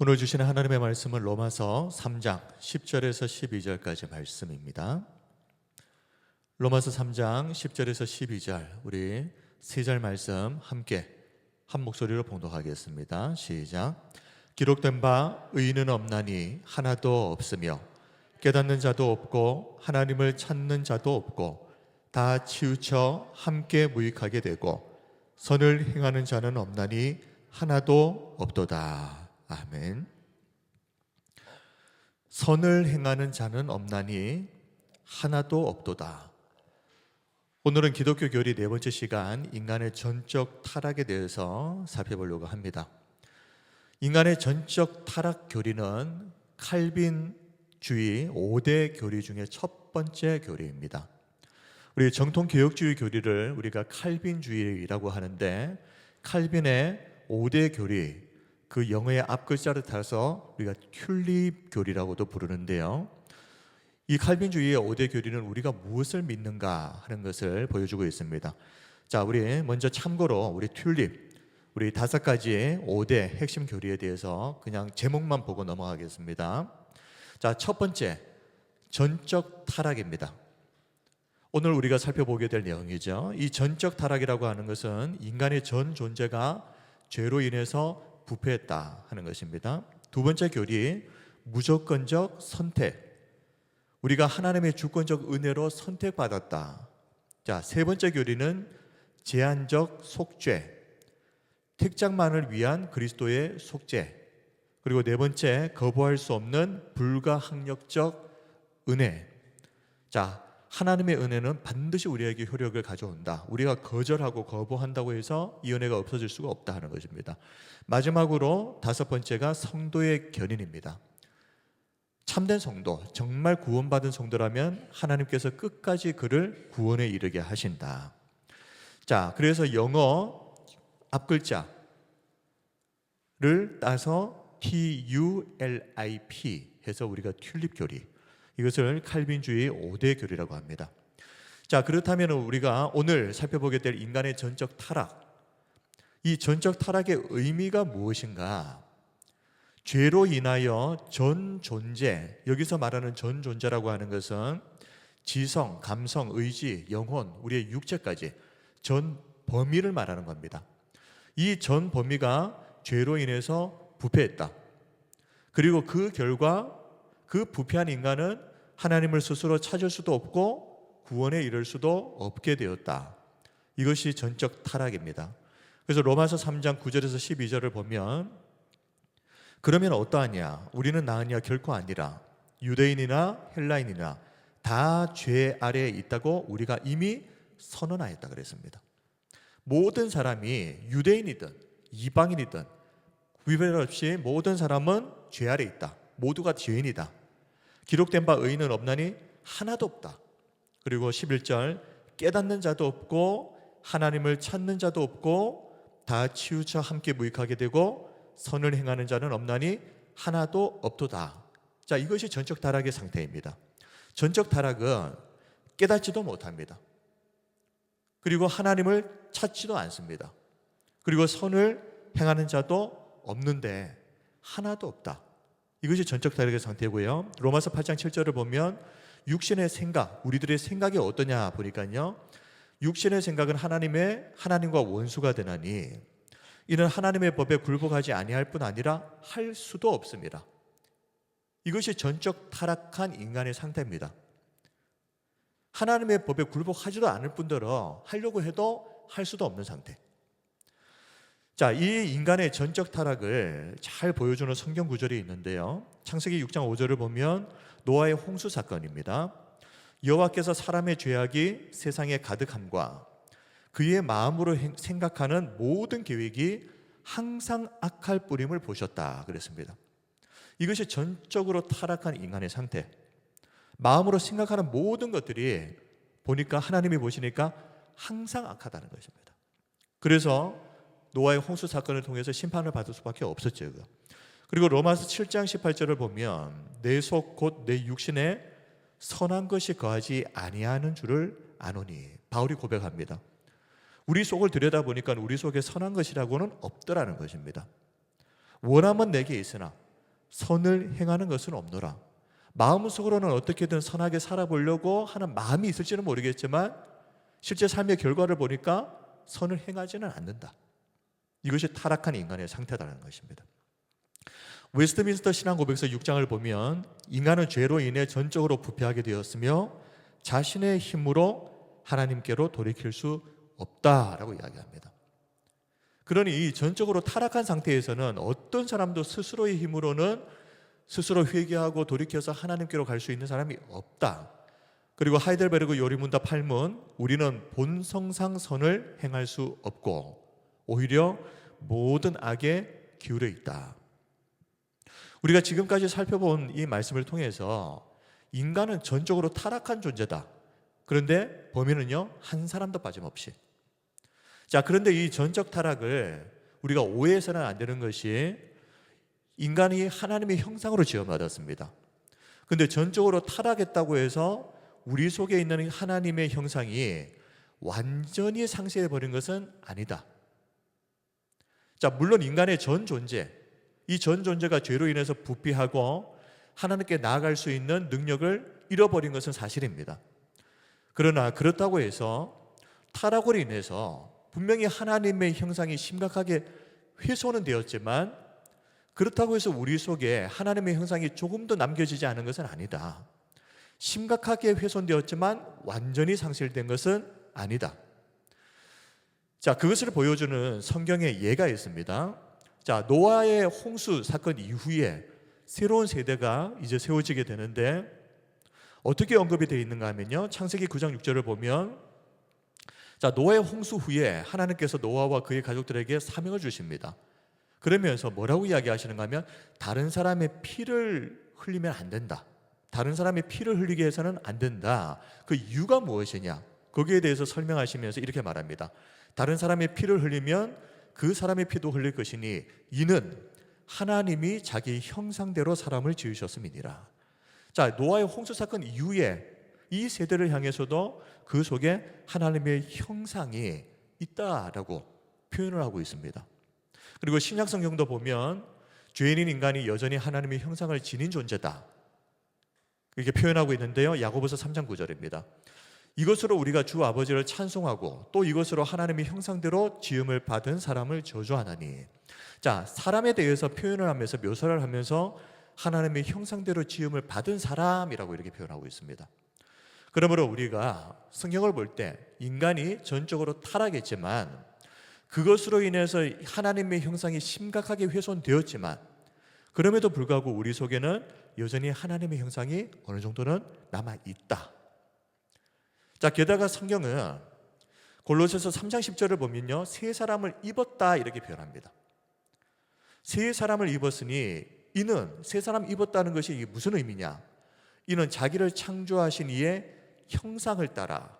오늘 주시는 하나님의 말씀은 로마서 3장 10절에서 12절까지 말씀입니다. 로마서 3장 10절에서 12절 우리 세 절 말씀 함께 한 목소리로 봉독하겠습니다. 시작. 기록된 바 의인은 없나니 하나도 없으며 깨닫는 자도 없고 하나님을 찾는 자도 없고 다 치우쳐 함께 무익하게 되고 선을 행하는 자는 없나니 하나도 없도다. 아멘. 선을 행하는 자는 없나니 하나도 없도다. 오늘은 기독교 교리 네 번째 시간 인간의 전적 타락에 대해서 살펴보려고 합니다. 인간의 전적 타락 교리는 칼빈주의 5대 교리 중에 첫 번째 교리입니다. 우리 정통 개혁주의 교리를 우리가 칼빈주의라고 하는데 칼빈의 5대 교리 그 영어의 앞글자를 따서 우리가 튤립 교리라고도 부르는데요. 이 칼빈주의의 5대 교리는 우리가 무엇을 믿는가 하는 것을 보여주고 있습니다. 자, 우리 먼저 참고로 우리 튤립, 우리 5가지의 5대 핵심 교리에 대해서 그냥 제목만 보고 넘어가겠습니다. 자, 첫 번째, 전적 타락입니다. 오늘 우리가 살펴보게 될 내용이죠. 이 전적 타락이라고 하는 것은 인간의 전 존재가 죄로 인해서 부패했다 하는 것입니다. 두 번째 교리, 무조건적 선택. 우리가 하나님의 주권적 은혜로 선택받았다. 자, 세 번째 교리는 제한적 속죄. 택장만을 위한 그리스도의 속죄. 그리고 네 번째, 거부할 수 없는 불가항력적 은혜. 자, 하나님의 은혜는 반드시 우리에게 효력을 가져온다. 우리가 거절하고 거부한다고 해서 이 은혜가 없어질 수가 없다 하는 것입니다. 마지막으로 5번째가 성도의 견인입니다. 참된 성도, 정말 구원받은 성도라면 하나님께서 끝까지 그를 구원에 이르게 하신다. 자, 그래서 영어 앞글자를 따서 TULIP 해서 우리가 튤립 교리, 이것을 칼빈주의 5대 교리라고 합니다. 자, 그렇다면 우리가 오늘 살펴보게 될 인간의 전적 타락, 이 전적 타락의 의미가 무엇인가? 죄로 인하여 전 존재, 여기서 말하는 전 존재라고 하는 것은 지성, 감성, 의지, 영혼, 우리의 육체까지 전 범위를 말하는 겁니다. 이 전 범위가 죄로 인해서 부패했다. 그리고 그 결과 그 부패한 인간은 하나님을 스스로 찾을 수도 없고 구원에 이를 수도 없게 되었다. 이것이 전적 타락입니다. 그래서 로마서 3장 9절에서 12절을 보면 그러면 어떠하냐? 우리는 나으냐? 결코 아니라 유대인이나 헬라인이나 다 죄 아래에 있다고 우리가 이미 선언하였다 그랬습니다. 모든 사람이 유대인이든 이방인이든 구별 없이 모든 사람은 죄 아래에 있다. 모두가 죄인이다. 기록된 바 의인은 없나니 하나도 없다. 그리고 11절 깨닫는 자도 없고 하나님을 찾는 자도 없고 다 치우쳐 함께 무익하게 되고 선을 행하는 자는 없나니 하나도 없도다. 자, 이것이 전적 타락의 상태입니다. 전적 타락은 깨닫지도 못합니다. 그리고 하나님을 찾지도 않습니다. 그리고 선을 행하는 자도 없는데 하나도 없다. 이것이 전적 타락의 상태고요. 로마서 8장 7절을 보면 육신의 생각, 우리들의 생각이 어떠냐 보니까요. 육신의 생각은 하나님과 원수가 되나니 이는 하나님의 법에 굴복하지 아니할 뿐 아니라 할 수도 없습니다. 이것이 전적 타락한 인간의 상태입니다. 하나님의 법에 굴복하지도 않을 뿐더러 하려고 해도 할 수도 없는 상태. 자, 이 인간의 전적 타락을 잘 보여주는 성경 구절이 있는데요. 창세기 6장 5절을 보면 노아의 홍수 사건입니다. 여호와께서 사람의 죄악이 세상에 가득함과 그의 마음으로 생각하는 모든 계획이 항상 악할 뿌림을 보셨다 그랬습니다. 이것이 전적으로 타락한 인간의 상태. 마음으로 생각하는 모든 것들이 보니까 하나님이 보시니까 항상 악하다는 것입니다. 그래서 노아의 홍수 사건을 통해서 심판을 받을 수밖에 없었죠. 그리고 로마서 7장 18절을 보면 내 속 곧 내 육신에 선한 것이 거하지 아니하는 줄을 아노니 바울이 고백합니다. 우리 속을 들여다보니까 우리 속에 선한 것이라고는 없더라는 것입니다. 원함은 내게 있으나 선을 행하는 것은 없노라. 마음속으로는 어떻게든 선하게 살아보려고 하는 마음이 있을지는 모르겠지만 실제 삶의 결과를 보니까 선을 행하지는 않는다. 이것이 타락한 인간의 상태라는 것입니다. 웨스트민스터 신앙고백서 6장을 보면 인간은 죄로 인해 전적으로 부패하게 되었으며 자신의 힘으로 하나님께로 돌이킬 수 없다라고 이야기합니다. 그러니 이 전적으로 타락한 상태에서는 어떤 사람도 스스로의 힘으로는 스스로 회개하고 돌이켜서 하나님께로 갈 수 있는 사람이 없다. 그리고 하이델베르그 요리문답 8문, 우리는 본성상 선을 행할 수 없고 오히려 모든 악에 기울어 있다. 우리가 지금까지 살펴본 이 말씀을 통해서 인간은 전적으로 타락한 존재다. 그런데 범인은요, 한 사람도 빠짐없이. 자, 그런데 이 전적 타락을 우리가 오해해서는 안 되는 것이 인간이 하나님의 형상으로 지음받았습니다. 그런데 전적으로 타락했다고 해서 우리 속에 있는 하나님의 형상이 완전히 상실해버린 것은 아니다. 자, 물론 인간의 전 존재, 이 전 존재가 죄로 인해서 부패하고 하나님께 나아갈 수 있는 능력을 잃어버린 것은 사실입니다. 그러나 그렇다고 해서 타락으로 인해서 분명히 하나님의 형상이 심각하게 훼손은 되었지만 그렇다고 해서 우리 속에 하나님의 형상이 조금도 남겨지지 않은 것은 아니다. 심각하게 훼손되었지만 완전히 상실된 것은 아니다. 자, 그것을 보여주는 성경의 예가 있습니다. 자, 노아의 홍수 사건 이후에 새로운 세대가 이제 세워지게 되는데 어떻게 언급이 되어 있는가 하면요, 창세기 9장 6절을 보면 자, 노아의 홍수 후에 하나님께서 노아와 그의 가족들에게 사명을 주십니다. 그러면서 뭐라고 이야기하시는가 하면 다른 사람의 피를 흘리면 안 된다. 다른 사람의 피를 흘리게 해서는 안 된다. 그 이유가 무엇이냐? 거기에 대해서 설명하시면서 이렇게 말합니다. 다른 사람의 피를 흘리면 그 사람의 피도 흘릴 것이니 이는 하나님이 자기 형상대로 사람을 지으셨음이니라. 자, 노아의 홍수 사건 이후에 이 세대를 향해서도 그 속에 하나님의 형상이 있다라고 표현을 하고 있습니다. 그리고 신약 성경도 보면 죄인인 인간이 여전히 하나님의 형상을 지닌 존재다, 이렇게 표현하고 있는데요, 야고보서 3장 9절입니다. 이것으로 우리가 주 아버지를 찬송하고 또 이것으로 하나님의 형상대로 지음을 받은 사람을 저주하나니. 자, 사람에 대해서 표현을 하면서 묘사를 하면서 하나님의 형상대로 지음을 받은 사람이라고 이렇게 표현하고 있습니다. 그러므로 우리가 성경을 볼 때 인간이 전적으로 타락했지만 그것으로 인해서 하나님의 형상이 심각하게 훼손되었지만 그럼에도 불구하고 우리 속에는 여전히 하나님의 형상이 어느 정도는 남아있다. 자, 게다가 성경은 골로새서 3장 10절을 보면요, 새 사람을 입었다 이렇게 표현합니다. 새 사람을 입었으니 이는 새 사람 입었다는 것이 무슨 의미냐? 이는 자기를 창조하신 이의 형상을 따라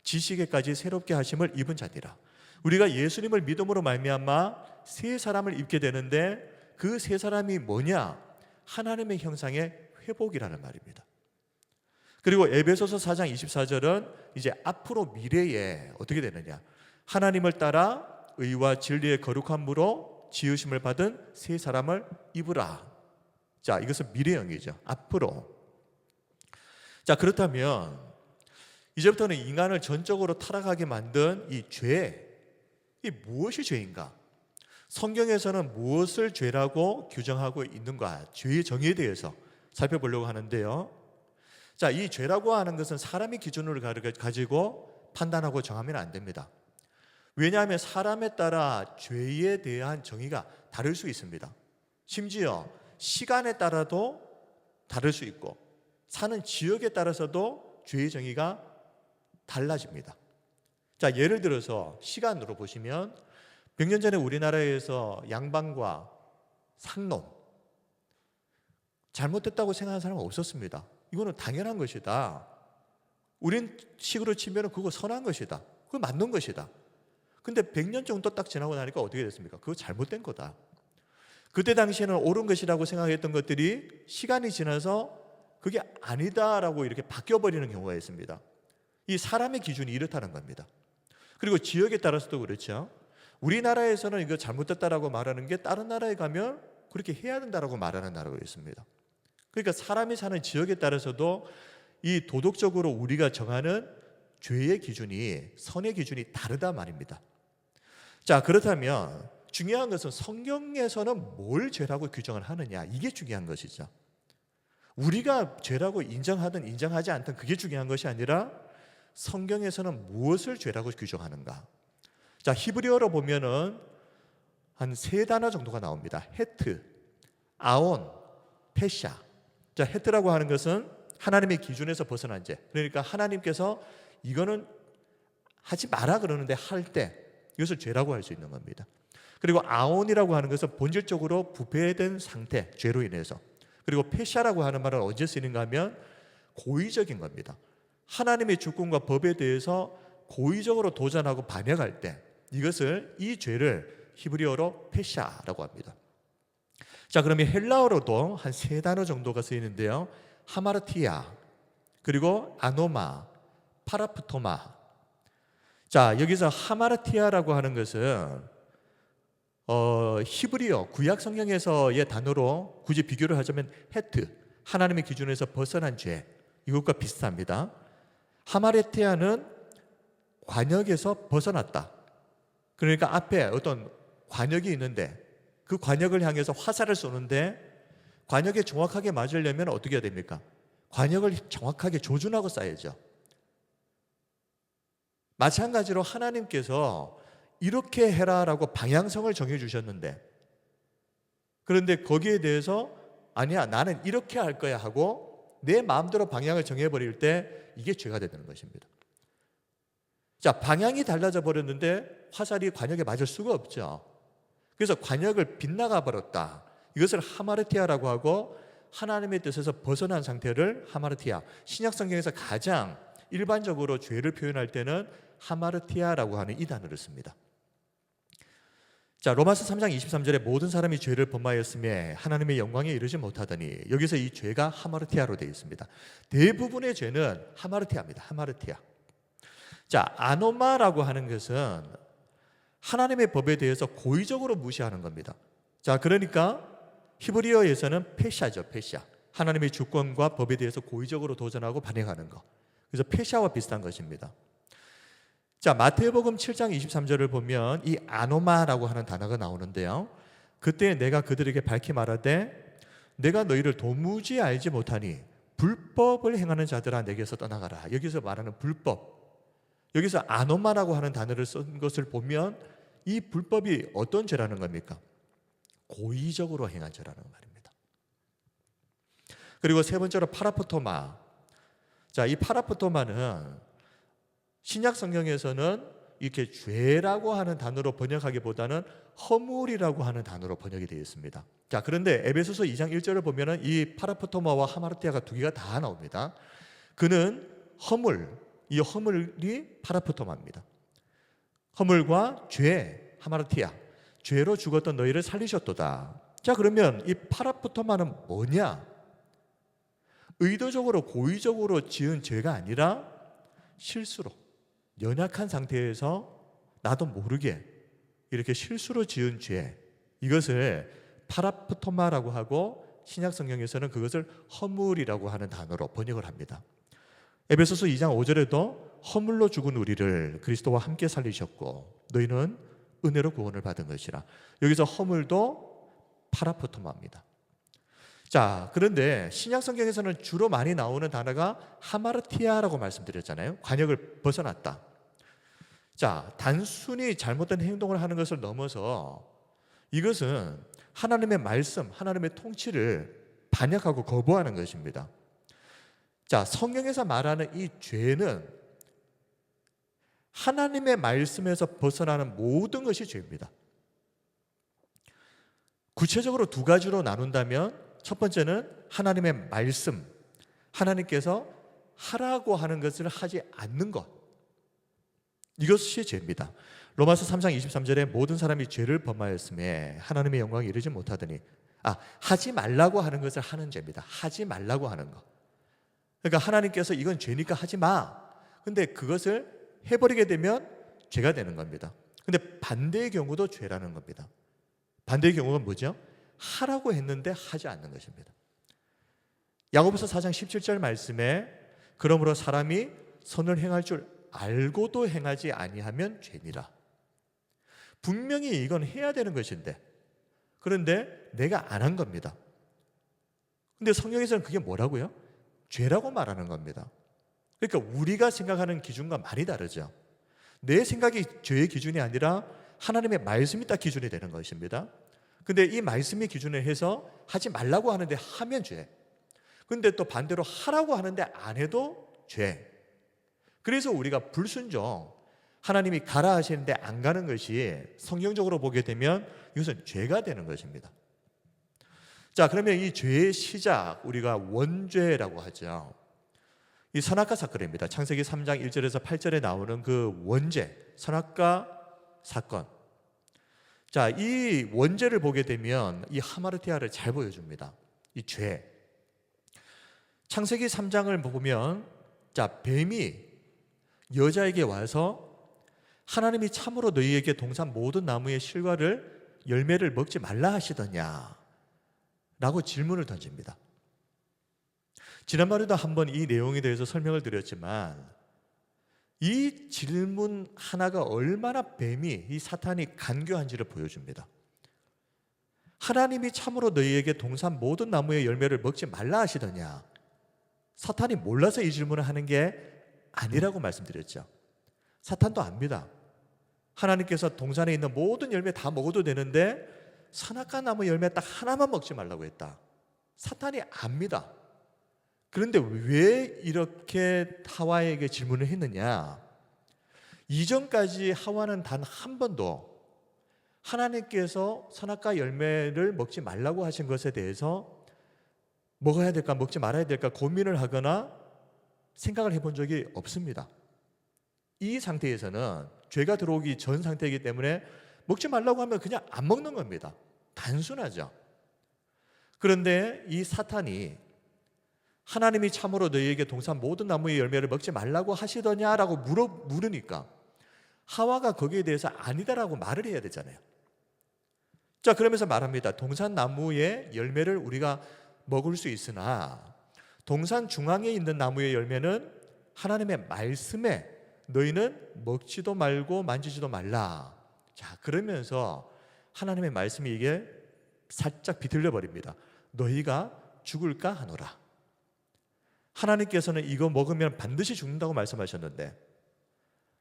지식에까지 새롭게 하심을 입은 자니라. 우리가 예수님을 믿음으로 말미암아 새 사람을 입게 되는데 그 새 사람이 뭐냐? 하나님의 형상의 회복이라는 말입니다. 그리고 에베소서 4장 24절은 이제 앞으로 미래에 어떻게 되느냐? 하나님을 따라 의와 진리의 거룩함으로 지으심을 받은 새 사람을 입으라. 자, 이것은 미래형이죠. 앞으로. 자, 그렇다면 이제부터는 인간을 전적으로 타락하게 만든 이 죄, 이 무엇이 죄인가? 성경에서는 무엇을 죄라고 규정하고 있는가? 죄의 정의에 대해서 살펴보려고 하는데요. 자, 이 죄라고 하는 것은 사람의 기준으로 가지고 판단하고 정하면 안 됩니다. 왜냐하면 사람에 따라 죄에 대한 정의가 다를 수 있습니다. 심지어 시간에 따라도 다를 수 있고 사는 지역에 따라서도 죄의 정의가 달라집니다. 자, 예를 들어서 시간으로 보시면 100년 전에 우리나라에서 양반과 상놈 잘못됐다고 생각하는 사람은 없었습니다. 이거는 당연한 것이다. 우린 식으로 치면 그거 선한 것이다. 그거 맞는 것이다. 근데 100년 정도 딱 지나고 나니까 어떻게 됐습니까? 그거 잘못된 거다. 그때 당시에는 옳은 것이라고 생각했던 것들이 시간이 지나서 그게 아니다라고 이렇게 바뀌어버리는 경우가 있습니다. 이 사람의 기준이 이렇다는 겁니다. 그리고 지역에 따라서도 그렇죠. 우리나라에서는 이거 잘못됐다라고 말하는 게 다른 나라에 가면 그렇게 해야 된다라고 말하는 나라가 있습니다. 그러니까 사람이 사는 지역에 따라서도 이 도덕적으로 우리가 정하는 죄의 기준이, 선의 기준이 다르다 말입니다. 자, 그렇다면 중요한 것은 성경에서는 뭘 죄라고 규정을 하느냐, 이게 중요한 것이죠. 우리가 죄라고 인정하든 인정하지 않든 그게 중요한 것이 아니라 성경에서는 무엇을 죄라고 규정하는가. 자, 히브리어로 보면은 한 3단어 정도가 나옵니다. 헤트, 아온, 페샤. 자, 헤트라고 하는 것은 하나님의 기준에서 벗어난 죄. 그러니까 하나님께서 이거는 하지 마라 그러는데 할 때 이것을 죄라고 할 수 있는 겁니다. 그리고 아온이라고 하는 것은 본질적으로 부패된 상태, 죄로 인해서. 그리고 페샤라고 하는 말은 언제 쓰이는가 하면 고의적인 겁니다. 하나님의 주권과 법에 대해서 고의적으로 도전하고 반역할 때 이것을, 이 죄를 히브리어로 페샤라고 합니다. 자, 그러면 헬라어로도 한 3단어 정도가 쓰이는데요. 하마르티아, 그리고 아노마, 파라프토마. 자, 여기서 하마르티아라고 하는 것은 히브리어 구약 성경에서의 단어로 굳이 비교를 하자면 헤트, 하나님의 기준에서 벗어난 죄, 이것과 비슷합니다. 하마르티아는 관역에서 벗어났다. 그러니까 앞에 어떤 관역이 있는데 그 관역을 향해서 화살을 쏘는데 관역에 정확하게 맞으려면 어떻게 해야 됩니까? 관역을 정확하게 조준하고 쏴야죠. 마찬가지로 하나님께서 이렇게 해라라고 방향성을 정해주셨는데, 그런데 거기에 대해서 아니야, 나는 이렇게 할 거야 하고 내 마음대로 방향을 정해버릴 때 이게 죄가 되는 것입니다. 자, 방향이 달라져 버렸는데 화살이 관역에 맞을 수가 없죠. 그래서 관역을 빗나가 버렸다. 이것을 하마르티아라고 하고, 하나님의 뜻에서 벗어난 상태를 하마르티아. 신약 성경에서 가장 일반적으로 죄를 표현할 때는 하마르티아라고 하는 이 단어를 씁니다. 자, 로마서 3장 23절에 모든 사람이 죄를 범하였음에 하나님의 영광에 이르지 못하더니, 여기서 이 죄가 하마르티아로 되어 있습니다. 대부분의 죄는 하마르티아입니다. 하마르티아. 자, 아노마라고 하는 것은 하나님의 법에 대해서 고의적으로 무시하는 겁니다. 자, 그러니까 히브리어에서는 페샤죠, 페샤. 하나님의 주권과 법에 대해서 고의적으로 도전하고 반역하는 것. 그래서 페샤와 비슷한 것입니다. 자, 마태복음 7장 23절을 보면 이 아노마라고 하는 단어가 나오는데요. 그때 내가 그들에게 밝히 말하되 내가 너희를 도무지 알지 못하니 불법을 행하는 자들아 내게서 떠나가라. 여기서 말하는 불법, 여기서 아노마라고 하는 단어를 쓴 것을 보면 이 불법이 어떤 죄라는 겁니까? 고의적으로 행한 죄라는 말입니다. 그리고 세 번째로 파라포토마. 자, 이 파라포토마는 신약 성경에서는 이렇게 죄라고 하는 단어로 번역하기보다는 허물이라고 하는 단어로 번역이 되어 있습니다. 자, 그런데 에베소서 2장 1절을 보면은 이 파라포토마와 하마르티아가 두 개가 다 나옵니다. 그는 허물, 이 허물이 파라포토마입니다. 허물과 죄, 하마르티아, 죄로 죽었던 너희를 살리셨도다. 자, 그러면 이 파라포토마는 뭐냐? 의도적으로 고의적으로 지은 죄가 아니라 실수로, 연약한 상태에서 나도 모르게 이렇게 실수로 지은 죄, 이것을 파라포토마라고 하고 신약 성경에서는 그것을 허물이라고 하는 단어로 번역을 합니다. 에베소서 2장 5절에도 허물로 죽은 우리를 그리스도와 함께 살리셨고 너희는 은혜로 구원을 받은 것이라. 여기서 허물도 파라포토마입니다. 자, 그런데 신약 성경에서는 주로 많이 나오는 단어가 하마르티아라고 말씀드렸잖아요. 관역을 벗어났다. 자, 단순히 잘못된 행동을 하는 것을 넘어서 이것은 하나님의 말씀, 하나님의 통치를 반역하고 거부하는 것입니다. 자, 성경에서 말하는 이 죄는 하나님의 말씀에서 벗어나는 모든 것이 죄입니다. 구체적으로 두 가지로 나눈다면 첫 번째는 하나님의 말씀, 하나님께서 하라고 하는 것을 하지 않는 것, 이것이 죄입니다. 로마서 3장 23절에 모든 사람이 죄를 범하였음에 하나님의 영광에 이르지 못하더니, 하지 말라고 하는 것을 하는 죄입니다. 하지 말라고 하는 것. 그러니까 하나님께서 이건 죄니까 하지 마. 근데 그것을 해버리게 되면 죄가 되는 겁니다. 근데 반대의 경우도 죄라는 겁니다. 반대의 경우가 뭐죠? 하라고 했는데 하지 않는 것입니다. 야고보서 4장 17절 말씀에 그러므로 사람이 선을 행할 줄 알고도 행하지 아니하면 죄니라. 분명히 이건 해야 되는 것인데 그런데 내가 안 한 겁니다. 근데 성경에서는 그게 뭐라고요? 죄라고 말하는 겁니다. 그러니까 우리가 생각하는 기준과 많이 다르죠. 내 생각이 죄의 기준이 아니라 하나님의 말씀이 딱 기준이 되는 것입니다. 근데 이 말씀이 기준을 해서 하지 말라고 하는데 하면 죄. 근데 또 반대로 하라고 하는데 안 해도 죄. 그래서 우리가 불순종, 하나님이 가라 하시는데 안 가는 것이 성경적으로 보게 되면 이것은 죄가 되는 것입니다. 자, 그러면 이 죄의 시작, 우리가 원죄라고 하죠. 이 선악과 사건입니다. 창세기 3장 1절에서 8절에 나오는 그 원죄, 선악과 사건. 자, 이 원죄를 보게 되면 이 하마르티아를 잘 보여줍니다. 이 죄. 창세기 3장을 보면 자, 뱀이 여자에게 와서 하나님이 참으로 너희에게 동산 모든 나무의 실과를 열매를 먹지 말라 하시더냐 라고 질문을 던집니다. 지난번에도 한번 이 내용에 대해서 설명을 드렸지만 이 질문 하나가 얼마나 뱀이, 이 사탄이 간교한지를 보여줍니다. 하나님이 참으로 너희에게 동산 모든 나무의 열매를 먹지 말라 하시더냐. 사탄이 몰라서 이 질문을 하는 게 아니라고 말씀드렸죠. 사탄도 압니다. 하나님께서 동산에 있는 모든 열매 다 먹어도 되는데 선악과 나무 열매 딱 하나만 먹지 말라고 했다. 사탄이 압니다. 그런데 왜 이렇게 하와에게 질문을 했느냐? 이전까지 하와는 단 한 번도 하나님께서 선악과 열매를 먹지 말라고 하신 것에 대해서 먹어야 될까 먹지 말아야 될까 고민을 하거나 생각을 해본 적이 없습니다. 이 상태에서는 죄가 들어오기 전 상태이기 때문에 먹지 말라고 하면 그냥 안 먹는 겁니다. 단순하죠. 그런데 이 사탄이 하나님이 참으로 너희에게 동산 모든 나무의 열매를 먹지 말라고 하시더냐라고 물으니까 하와가 거기에 대해서 아니다라고 말을 해야 되잖아요. 자, 그러면서 말합니다. 동산 나무의 열매를 우리가 먹을 수 있으나 동산 중앙에 있는 나무의 열매는 하나님의 말씀에 너희는 먹지도 말고 만지지도 말라. 자, 그러면서 하나님의 말씀이 이게 살짝 비틀려 버립니다. 너희가 죽을까 하노라. 하나님께서는 이거 먹으면 반드시 죽는다고 말씀하셨는데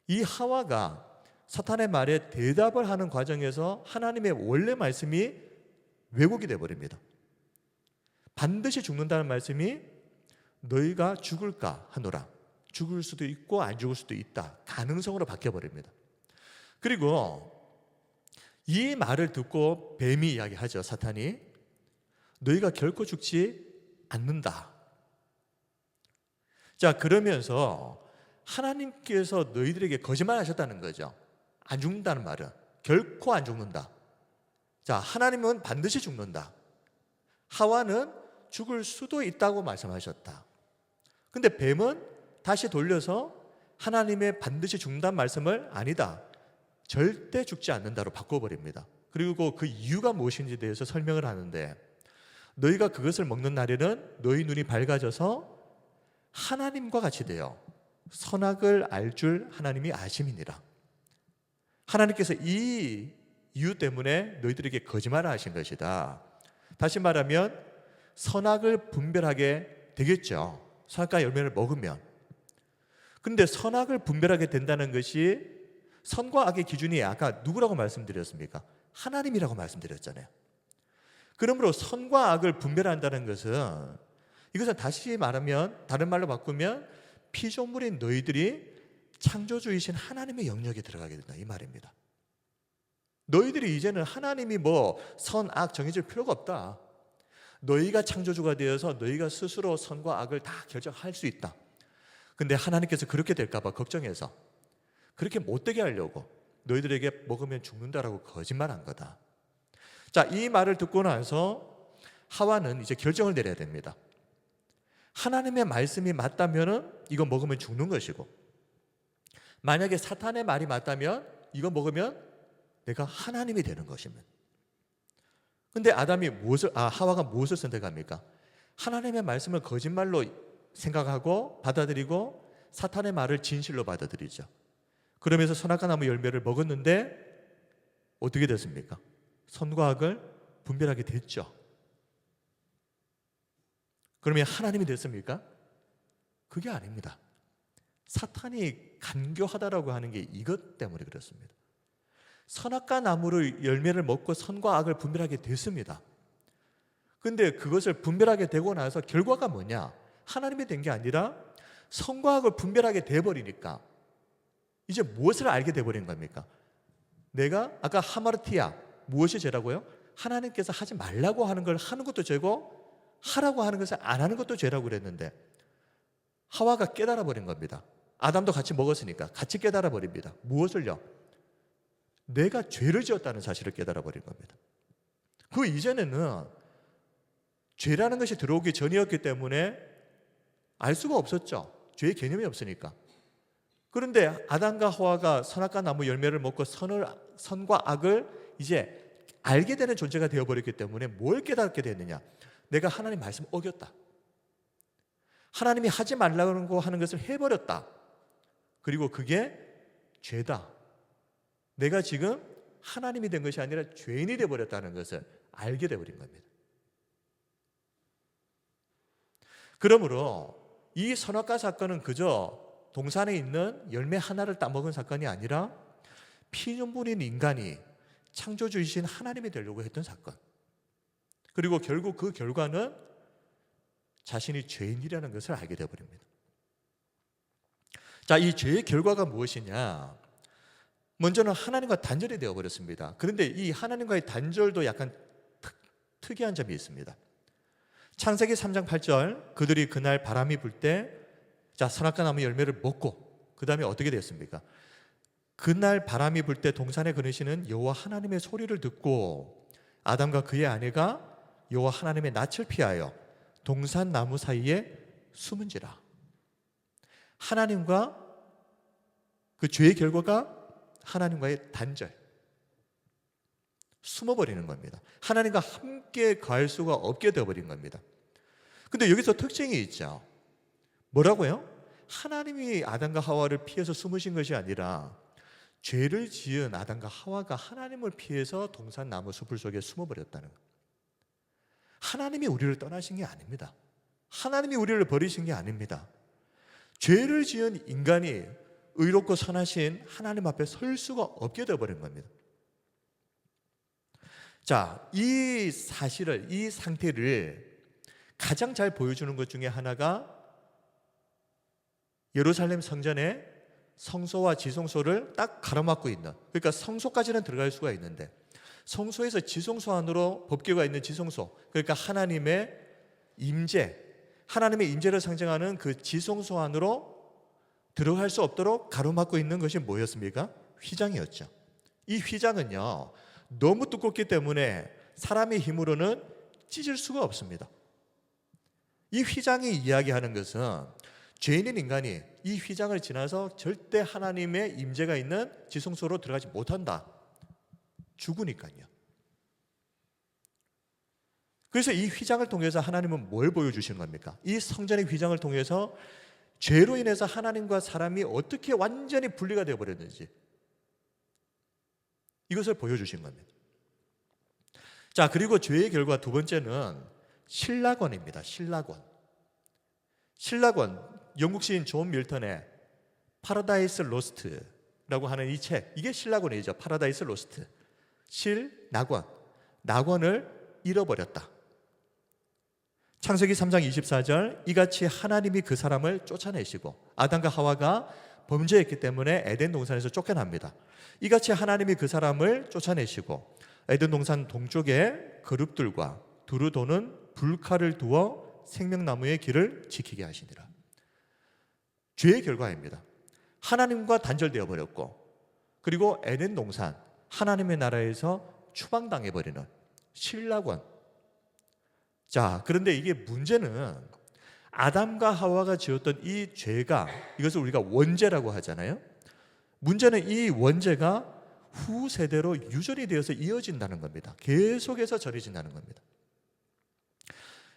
이 하와가 사탄의 말에 대답을 하는 과정에서 하나님의 원래 말씀이 왜곡이 되어버립니다. 반드시 죽는다는 말씀이 너희가 죽을까 하노라. 죽을 수도 있고 안 죽을 수도 있다. 가능성으로 바뀌어버립니다. 그리고 이 말을 듣고 뱀이 이야기하죠. 사탄이 너희가 결코 죽지 않는다. 자, 그러면서 하나님께서 너희들에게 거짓말하셨다는 거죠. 안 죽는다는 말은 결코 안 죽는다. 자, 하나님은 반드시 죽는다. 하와는 죽을 수도 있다고 말씀하셨다. 근데 뱀은 다시 돌려서 하나님의 반드시 죽는다는 말씀을 아니다. 절대 죽지 않는다로 바꿔버립니다. 그리고 그 이유가 무엇인지에 대해서 설명을 하는데 너희가 그것을 먹는 날에는 너희 눈이 밝아져서 하나님과 같이 되어 선악을 알 줄 하나님이 아심이니라. 하나님께서 이 이유 때문에 너희들에게 거짓말을 하신 것이다. 다시 말하면 선악을 분별하게 되겠죠. 선악과 열매를 먹으면. 근데 선악을 분별하게 된다는 것이 선과 악의 기준이 아까 누구라고 말씀드렸습니까? 하나님이라고 말씀드렸잖아요. 그러므로 선과 악을 분별한다는 것은 이것은 다시 말하면 다른 말로 바꾸면 피조물인 너희들이 창조주이신 하나님의 영역에 들어가게 된다 이 말입니다. 너희들이 이제는 하나님이 뭐 선, 악 정해질 필요가 없다. 너희가 창조주가 되어서 너희가 스스로 선과 악을 다 결정할 수 있다. 근데 하나님께서 그렇게 될까 봐 걱정해서 그렇게 못되게 하려고 너희들에게 먹으면 죽는다라고 거짓말한 거다. 자, 이 말을 듣고 나서 하와는 이제 결정을 내려야 됩니다. 하나님의 말씀이 맞다면은 이거 먹으면 죽는 것이고 만약에 사탄의 말이 맞다면 이거 먹으면 내가 하나님이 되는 것이면 근데 하와가 무엇을 선택합니까? 하나님의 말씀을 거짓말로 생각하고 받아들이고 사탄의 말을 진실로 받아들이죠. 그러면서 선악과 나무 열매를 먹었는데 어떻게 됐습니까? 선과 악을 분별하게 됐죠. 그러면 하나님이 됐습니까? 그게 아닙니다. 사탄이 간교하다라고 하는 게 이것 때문에 그렇습니다. 선악과 나무의 열매를 먹고 선과 악을 분별하게 됐습니다. 근데 그것을 분별하게 되고 나서 결과가 뭐냐? 하나님이 된 게 아니라 선과 악을 분별하게 돼버리니까 이제 무엇을 알게 돼버린 겁니까? 내가 아까 하마르티아, 무엇이 죄라고요? 하나님께서 하지 말라고 하는 걸 하는 것도 죄고 하라고 하는 것을 안 하는 것도 죄라고 그랬는데 하와가 깨달아 버린 겁니다. 아담도 같이 먹었으니까 같이 깨달아 버립니다. 무엇을요? 내가 죄를 지었다는 사실을 깨달아 버린 겁니다. 그 이전에는 죄라는 것이 들어오기 전이었기 때문에 알 수가 없었죠. 죄의 개념이 없으니까. 그런데 아담과 하와가 선악과 나무 열매를 먹고 선과 악을 이제 알게 되는 존재가 되어버렸기 때문에 뭘 깨닫게 됐느냐? 내가 하나님 말씀 어겼다. 하나님이 하지 말라고 하는 것을 해버렸다. 그리고 그게 죄다. 내가 지금 하나님이 된 것이 아니라 죄인이 되어버렸다는 것을 알게 되어버린 겁니다. 그러므로 이 선악과 사건은 그저 동산에 있는 열매 하나를 따먹은 사건이 아니라 피눈물인 인간이 창조주이신 하나님이 되려고 했던 사건. 그리고 결국 그 결과는 자신이 죄인이라는 것을 알게 되어버립니다. 자, 이 죄의 결과가 무엇이냐? 먼저는 하나님과 단절이 되어버렸습니다. 그런데 이 하나님과의 단절도 약간 특이한 점이 있습니다. 창세기 3장 8절, 그들이 그날 바람이 불 때 선악과 나무 열매를 먹고 그 다음에 어떻게 됐습니까? 그날 바람이 불 때 동산에 거느시는 여호와 하나님의 소리를 듣고 아담과 그의 아내가 여호와 하나님의 낯을 피하여 동산 나무 사이에 숨은지라. 하나님과 그 죄의 결과가 하나님과의 단절, 숨어버리는 겁니다. 하나님과 함께 갈 수가 없게 되어버린 겁니다. 근데 여기서 특징이 있죠. 뭐라고요? 하나님이 아담과 하와를 피해서 숨으신 것이 아니라 죄를 지은 아담과 하와가 하나님을 피해서 동산 나무 숲을 속에 숨어버렸다는 것. 하나님이 우리를 떠나신 게 아닙니다. 하나님이 우리를 버리신 게 아닙니다. 죄를 지은 인간이 의롭고 선하신 하나님 앞에 설 수가 없게 되어버린 겁니다. 자, 이 사실을, 이 상태를 가장 잘 보여주는 것 중에 하나가 예루살렘 성전에 성소와 지성소를 딱 가로막고 있는, 그러니까 성소까지는 들어갈 수가 있는데 성소에서 지성소 안으로 법궤가 있는 지성소, 그러니까 하나님의 임재를 상징하는 그 지성소 안으로 들어갈 수 없도록 가로막고 있는 것이 뭐였습니까? 휘장이었죠. 이 휘장은요, 너무 두껍기 때문에 사람의 힘으로는 찢을 수가 없습니다. 이 휘장이 이야기하는 것은 죄인인 인간이 이 휘장을 지나서 절대 하나님의 임재가 있는 지성소로 들어가지 못한다. 죽으니까요. 그래서 이 휘장을 통해서 하나님은 뭘 보여주시는 겁니까? 이 성전의 휘장을 통해서 죄로 인해서 하나님과 사람이 어떻게 완전히 분리가 되어버렸는지 이것을 보여주신 겁니다. 자, 그리고 죄의 결과 두 번째는 신라권입니다. 신라권, 영국 시인 존 밀턴의 파라다이스 로스트라고 하는 이 책, 이게 신라권이죠. 파라다이스 로스트. 낙원을 잃어버렸다. 창세기 3장 24절, 이같이 하나님이 그 사람을 쫓아내시고, 아담과 하와가 범죄했기 때문에 에덴 동산에서 쫓겨납니다. 이같이 하나님이 그 사람을 쫓아내시고 에덴 동산 동쪽에 그룹들과 두루 도는 불칼을 두어 생명나무의 길을 지키게 하시니라. 죄의 결과입니다. 하나님과 단절되어 버렸고, 그리고 에덴 동산, 하나님의 나라에서 추방당해버리는 신라권. 자, 그런데 이게 문제는 아담과 하와가 지었던 이 죄가, 이것을 우리가 원죄라고 하잖아요. 문제는 이 원죄가 후세대로 유전이 되어서 이어진다는 겁니다. 계속해서 전해진다는 겁니다.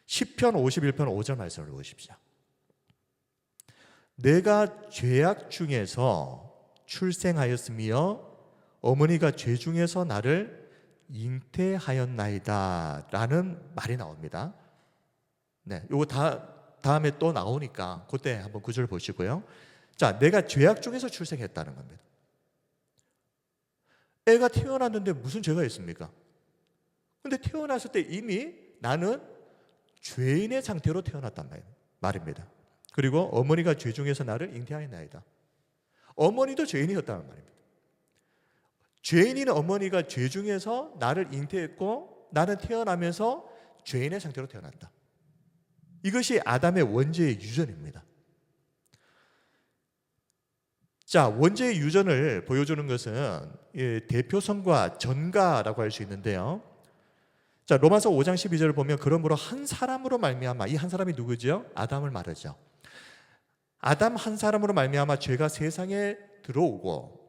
시편 51편 5절 말씀을 보십시오. 내가 죄악 중에서 출생하였으며 어머니가 죄 중에서 나를 잉태하였나이다 라는 말이 나옵니다. 네, 요거 다음에 또 나오니까 그때 한번 구절 보시고요. 자, 내가 죄악 중에서 출생했다는 겁니다. 애가 태어났는데 무슨 죄가 있습니까? 근데 태어났을 때 이미 나는 죄인의 상태로 태어났단 말입니다. 그리고 어머니가 죄 중에서 나를 잉태하였나이다. 어머니도 죄인이었다는 말입니다. 죄인인 어머니가 죄 중에서 나를 잉태했고 나는 태어나면서 죄인의 상태로 태어났다. 이것이 아담의 원죄의 유전입니다. 자, 원죄의 유전을 보여주는 것은 대표성과 전가라고 할 수 있는데요. 자, 로마서 5장 12절을 보면 그러므로 한 사람으로 말미암아, 이 한 사람이 누구죠? 아담을 말하죠. 아담 한 사람으로 말미암아 죄가 세상에 들어오고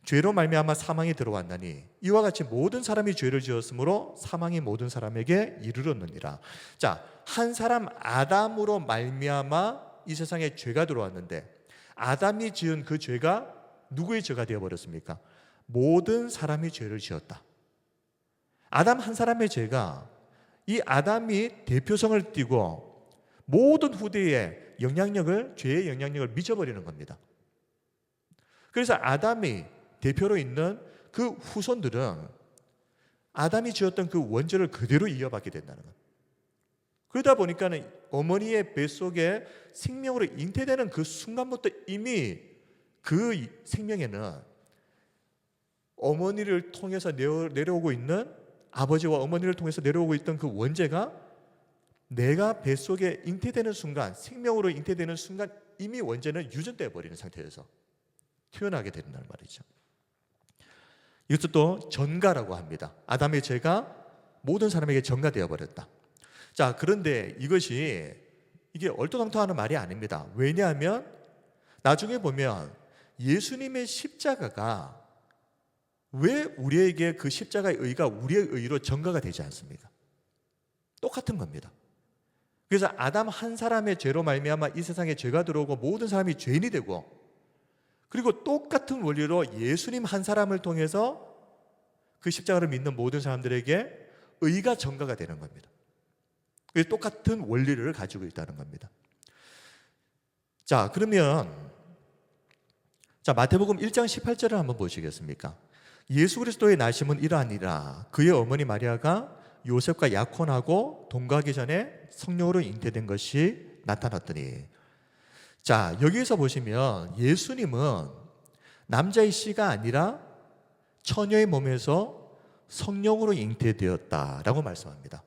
죄로 말미암아 사망이 들어왔나니 이와 같이 모든 사람이 죄를 지었으므로 사망이 모든 사람에게 이르렀느니라. 자, 한 사람 아담으로 말미암아 이 세상에 죄가 들어왔는데 아담이 지은 그 죄가 누구의 죄가 되어버렸습니까? 모든 사람이 죄를 지었다. 아담 한 사람의 죄가 이 아담이 대표성을 띠고 모든 후대에 죄의 영향력을 미쳐버리는 겁니다. 그래서 아담이 대표로 있는 그 후손들은 아담이 지었던 그 원죄를 그대로 이어받게 된다는 것. 그러다 보니까는 어머니의 뱃속에 생명으로 잉태되는 그 순간부터 이미 그 생명에는 어머니를 통해서 내려오고 있는 아버지와 어머니를 통해서 내려오고 있던 그 원죄가 내가 뱃속에 잉태되는 순간, 생명으로 잉태되는 순간 이미 원죄는 유전되어 버리는 상태에서 태어나게 된다는 말이죠. 이것도 전가라고 합니다. 아담의 죄가 모든 사람에게 전가되어 버렸다. 자, 그런데 이게 얼토당토하는 말이 아닙니다. 왜냐하면 나중에 보면 예수님의 십자가가 왜 우리에게 그 십자가의 의가 우리의 의로 전가가 되지 않습니까? 똑같은 겁니다. 그래서 아담 한 사람의 죄로 말미암아 이 세상에 죄가 들어오고 모든 사람이 죄인이 되고 그리고 똑같은 원리로 예수님 한 사람을 통해서 그 십자가를 믿는 모든 사람들에게 의가 전가가 되는 겁니다. 똑같은 원리를 가지고 있다는 겁니다. 자, 그러면 마태복음 1장 18절을 한번 보시겠습니까? 예수 그리스도의 나심은 이러하니라. 그의 어머니 마리아가 요셉과 약혼하고 동거하기 전에 성령으로 잉태된 것이 나타났더니. 자, 여기에서 보시면 예수님은 남자의 씨가 아니라 처녀의 몸에서 성령으로 잉태되었다라고 말씀합니다.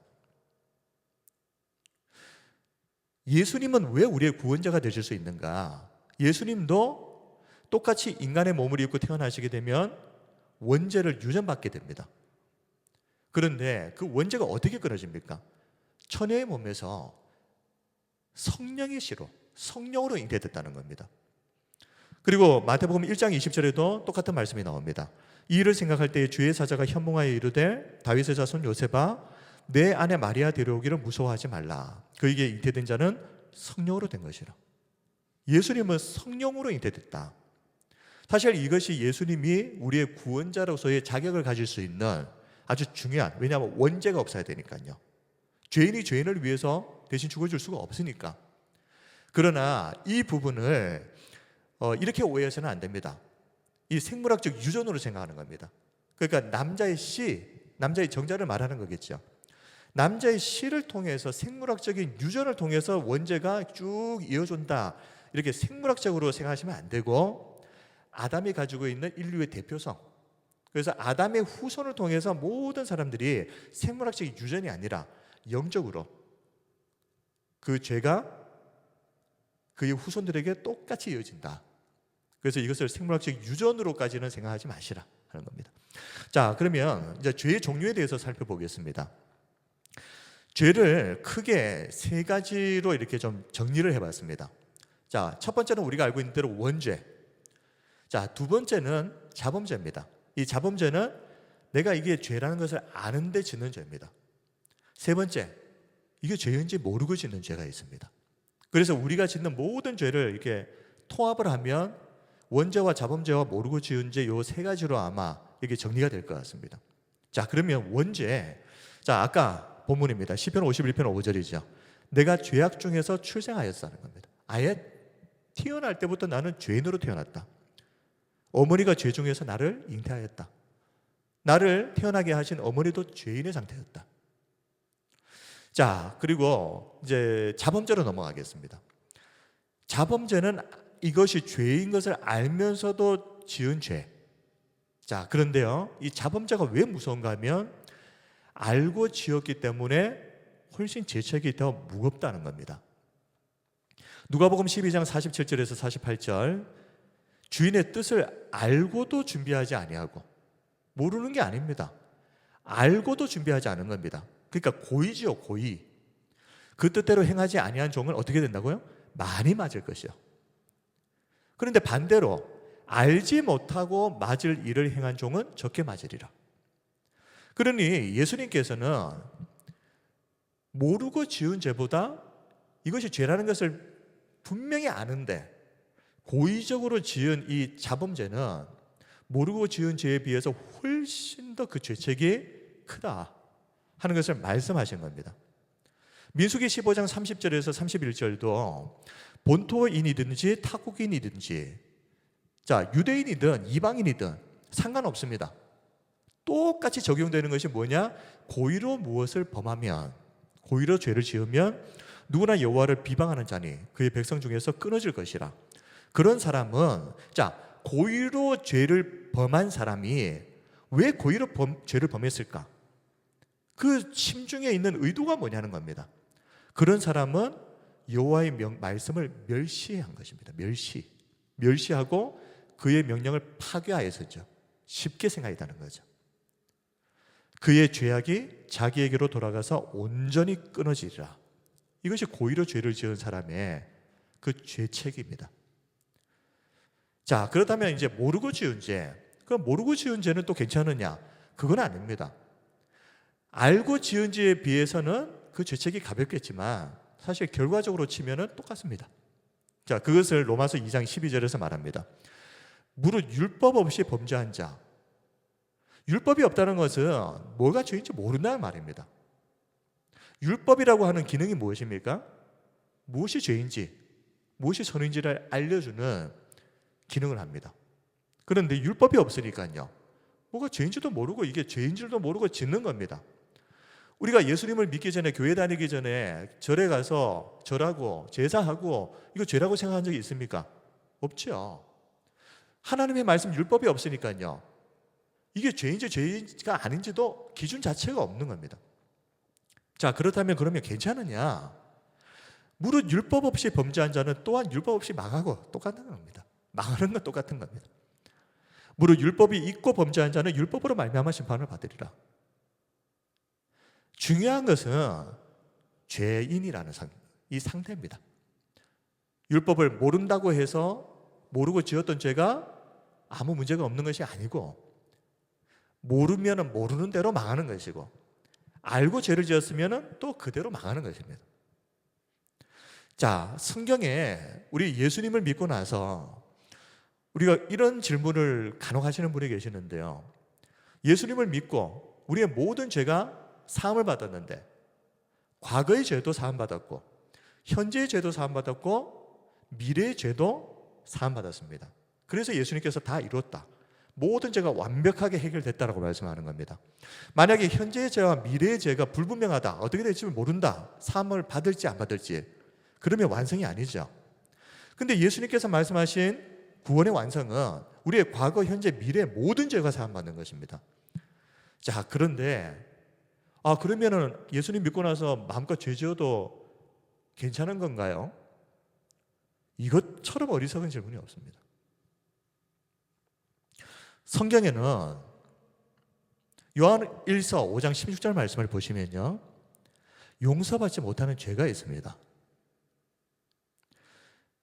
예수님은 왜 우리의 구원자가 되실 수 있는가? 예수님도 똑같이 인간의 몸을 입고 태어나시게 되면 원죄를 유전받게 됩니다. 그런데 그 원죄가 어떻게 끊어집니까? 처녀의 몸에서 성령의 씨로, 성령으로 잉태됐다는 겁니다. 그리고 마태복음 1장 20절에도 똑같은 말씀이 나옵니다. 이 일을 생각할 때에 주의 사자가 현몽하여 이르되 다윗의 자손 요셉아 내 아내 마리아 데려오기를 무서워하지 말라. 그에게 잉태된 자는 성령으로 된 것이라. 예수님은 성령으로 잉태됐다. 사실 이것이 예수님이 우리의 구원자로서의 자격을 가질 수 있는 아주 중요한, 왜냐하면 원죄가 없어야 되니까요. 죄인이 죄인을 위해서 대신 죽어줄 수가 없으니까. 그러나 이 부분을 이렇게 오해해서는 안 됩니다. 이 생물학적 유전으로 생각하는 겁니다. 그러니까 남자의 정자를 말하는 거겠죠. 남자의 씨를 통해서 생물학적인 유전을 통해서 원죄가 쭉 이어준다. 이렇게 생물학적으로 생각하시면 안 되고 아담이 가지고 있는 인류의 대표성. 그래서 아담의 후손을 통해서 모든 사람들이 생물학적인 유전이 아니라 영적으로 그 죄가 그의 후손들에게 똑같이 이어진다. 그래서 이것을 생물학적 유전으로까지는 생각하지 마시라 하는 겁니다. 자, 그러면 이제 죄의 종류에 대해서 살펴보겠습니다. 죄를 크게 세 가지로 이렇게 좀 정리를 해봤습니다. 자, 첫 번째는 우리가 알고 있는 대로 원죄. 자, 두 번째는 자범죄입니다. 이 자범죄는 내가 이게 죄라는 것을 아는데 짓는 죄입니다. 세 번째, 이게 죄인지 모르고 짓는 죄가 있습니다. 그래서 우리가 짓는 모든 죄를 이렇게 통합을 하면 원죄와 자범죄와 모르고 지은 죄 요 세 가지로 아마 이게 정리가 될 것 같습니다. 자, 그러면 원죄. 자, 아까 본문입니다. 시편 51편 5절이죠. 내가 죄악 중에서 출생하였다는 겁니다. 아예 태어날 때부터 나는 죄인으로 태어났다. 어머니가 죄 중에서 나를 잉태하였다. 나를 태어나게 하신 어머니도 죄인의 상태였다. 자, 그리고 이제 자범죄로 넘어가겠습니다. 자범죄는 이것이 죄인 것을 알면서도 지은 죄. 자, 그런데요, 이 자범죄가 왜 무서운가 하면 알고 지었기 때문에 훨씬 죄책이 더 무겁다는 겁니다. 누가복음 12장 47절에서 48절, 주인의 뜻을 알고도 준비하지 아니하고, 모르는 게 아닙니다. 알고도 준비하지 않은 겁니다. 그러니까 고의지요, 고의. 그 뜻대로 행하지 아니한 종은 어떻게 된다고요? 많이 맞을 것이요. 그런데 반대로 알지 못하고 맞을 일을 행한 종은 적게 맞으리라. 그러니 예수님께서는 모르고 지은 죄보다 이것이 죄라는 것을 분명히 아는데 고의적으로 지은 이 자범죄는 모르고 지은 죄에 비해서 훨씬 더 그 죄책이 크다 하는 것을 말씀하신 겁니다. 민수기 15장 30절에서 31절도 본토인이든지 타국인이든지, 자, 유대인이든 이방인이든 상관없습니다. 똑같이 적용되는 것이 뭐냐? 고의로 무엇을 범하면, 고의로 죄를 지으면 누구나 여호와를 비방하는 자니 그의 백성 중에서 끊어질 것이라. 그런 사람은, 자, 고의로 죄를 범한 사람이 왜 고의로 죄를 범했을까? 그 심중에 있는 의도가 뭐냐는 겁니다. 그런 사람은 여호와의 말씀을 멸시한 것입니다. 멸시하고 그의 명령을 파괴하였었죠. 쉽게 생각했다는 거죠. 그의 죄악이 자기에게로 돌아가서 온전히 끊어지리라. 이것이 고의로 죄를 지은 사람의 그 죄책입니다. 자, 그렇다면 이제 모르고 지은 죄, 그럼 모르고 지은 죄는 또 괜찮으냐? 그건 아닙니다. 알고 지은 죄에 비해서는 그 죄책이 가볍겠지만 사실 결과적으로 치면은 똑같습니다. 자, 그것을 로마서 2장 12절에서 말합니다. 무릇 율법 없이 범죄한 자, 율법이 없다는 것은 뭐가 죄인지 모른다는 말입니다. 율법이라고 하는 기능이 무엇입니까? 무엇이 죄인지, 무엇이 선인지를 알려주는 기능을 합니다. 그런데 율법이 없으니까요, 뭐가 죄인지도 모르고 이게 죄인지도 모르고 짓는 겁니다. 우리가 예수님을 믿기 전에, 교회 다니기 전에 절에 가서 절하고 제사하고 이거 죄라고 생각한 적이 있습니까? 없죠. 하나님의 말씀 율법이 없으니까요, 이게 죄인지 죄인지가 아닌지도 기준 자체가 없는 겁니다. 자, 그렇다면 그러면 괜찮으냐? 무릇 율법 없이 범죄한 자는 또한 율법 없이 망하고 똑같은 겁니다. 망하는 건 똑같은 겁니다. 무릇 율법이 있고 범죄한 자는 율법으로 말미암아 심판을 받으리라. 중요한 것은 죄인이라는 이 상태입니다. 율법을 모른다고 해서 모르고 지었던 죄가 아무 문제가 없는 것이 아니고, 모르면 모르는 대로 망하는 것이고, 알고 죄를 지었으면 또 그대로 망하는 것입니다. 자, 성경에 우리 예수님을 믿고 나서 우리가 이런 질문을 간혹 하시는 분이 계시는데요. 예수님을 믿고 우리의 모든 죄가 사함을 받았는데, 과거의 죄도 사함받았고 현재의 죄도 사함받았고 미래의 죄도 사함받았습니다. 그래서 예수님께서 다 이뤘다, 모든 죄가 완벽하게 해결됐다라고 말씀하는 겁니다. 만약에 현재의 죄와 미래의 죄가 불분명하다, 어떻게 될지 모른다, 사함을 받을지 안 받을지, 그러면 완성이 아니죠. 근데 예수님께서 말씀하신 구원의 완성은 우리의 과거, 현재, 미래 모든 죄가 사함받는 것입니다. 자, 그런데 그러면은 예수님 믿고 나서 마음껏 죄 지어도 괜찮은 건가요? 이것처럼 어리석은 질문이 없습니다. 성경에는 요한 1서 5장 16절 말씀을 보시면요, 용서받지 못하는 죄가 있습니다.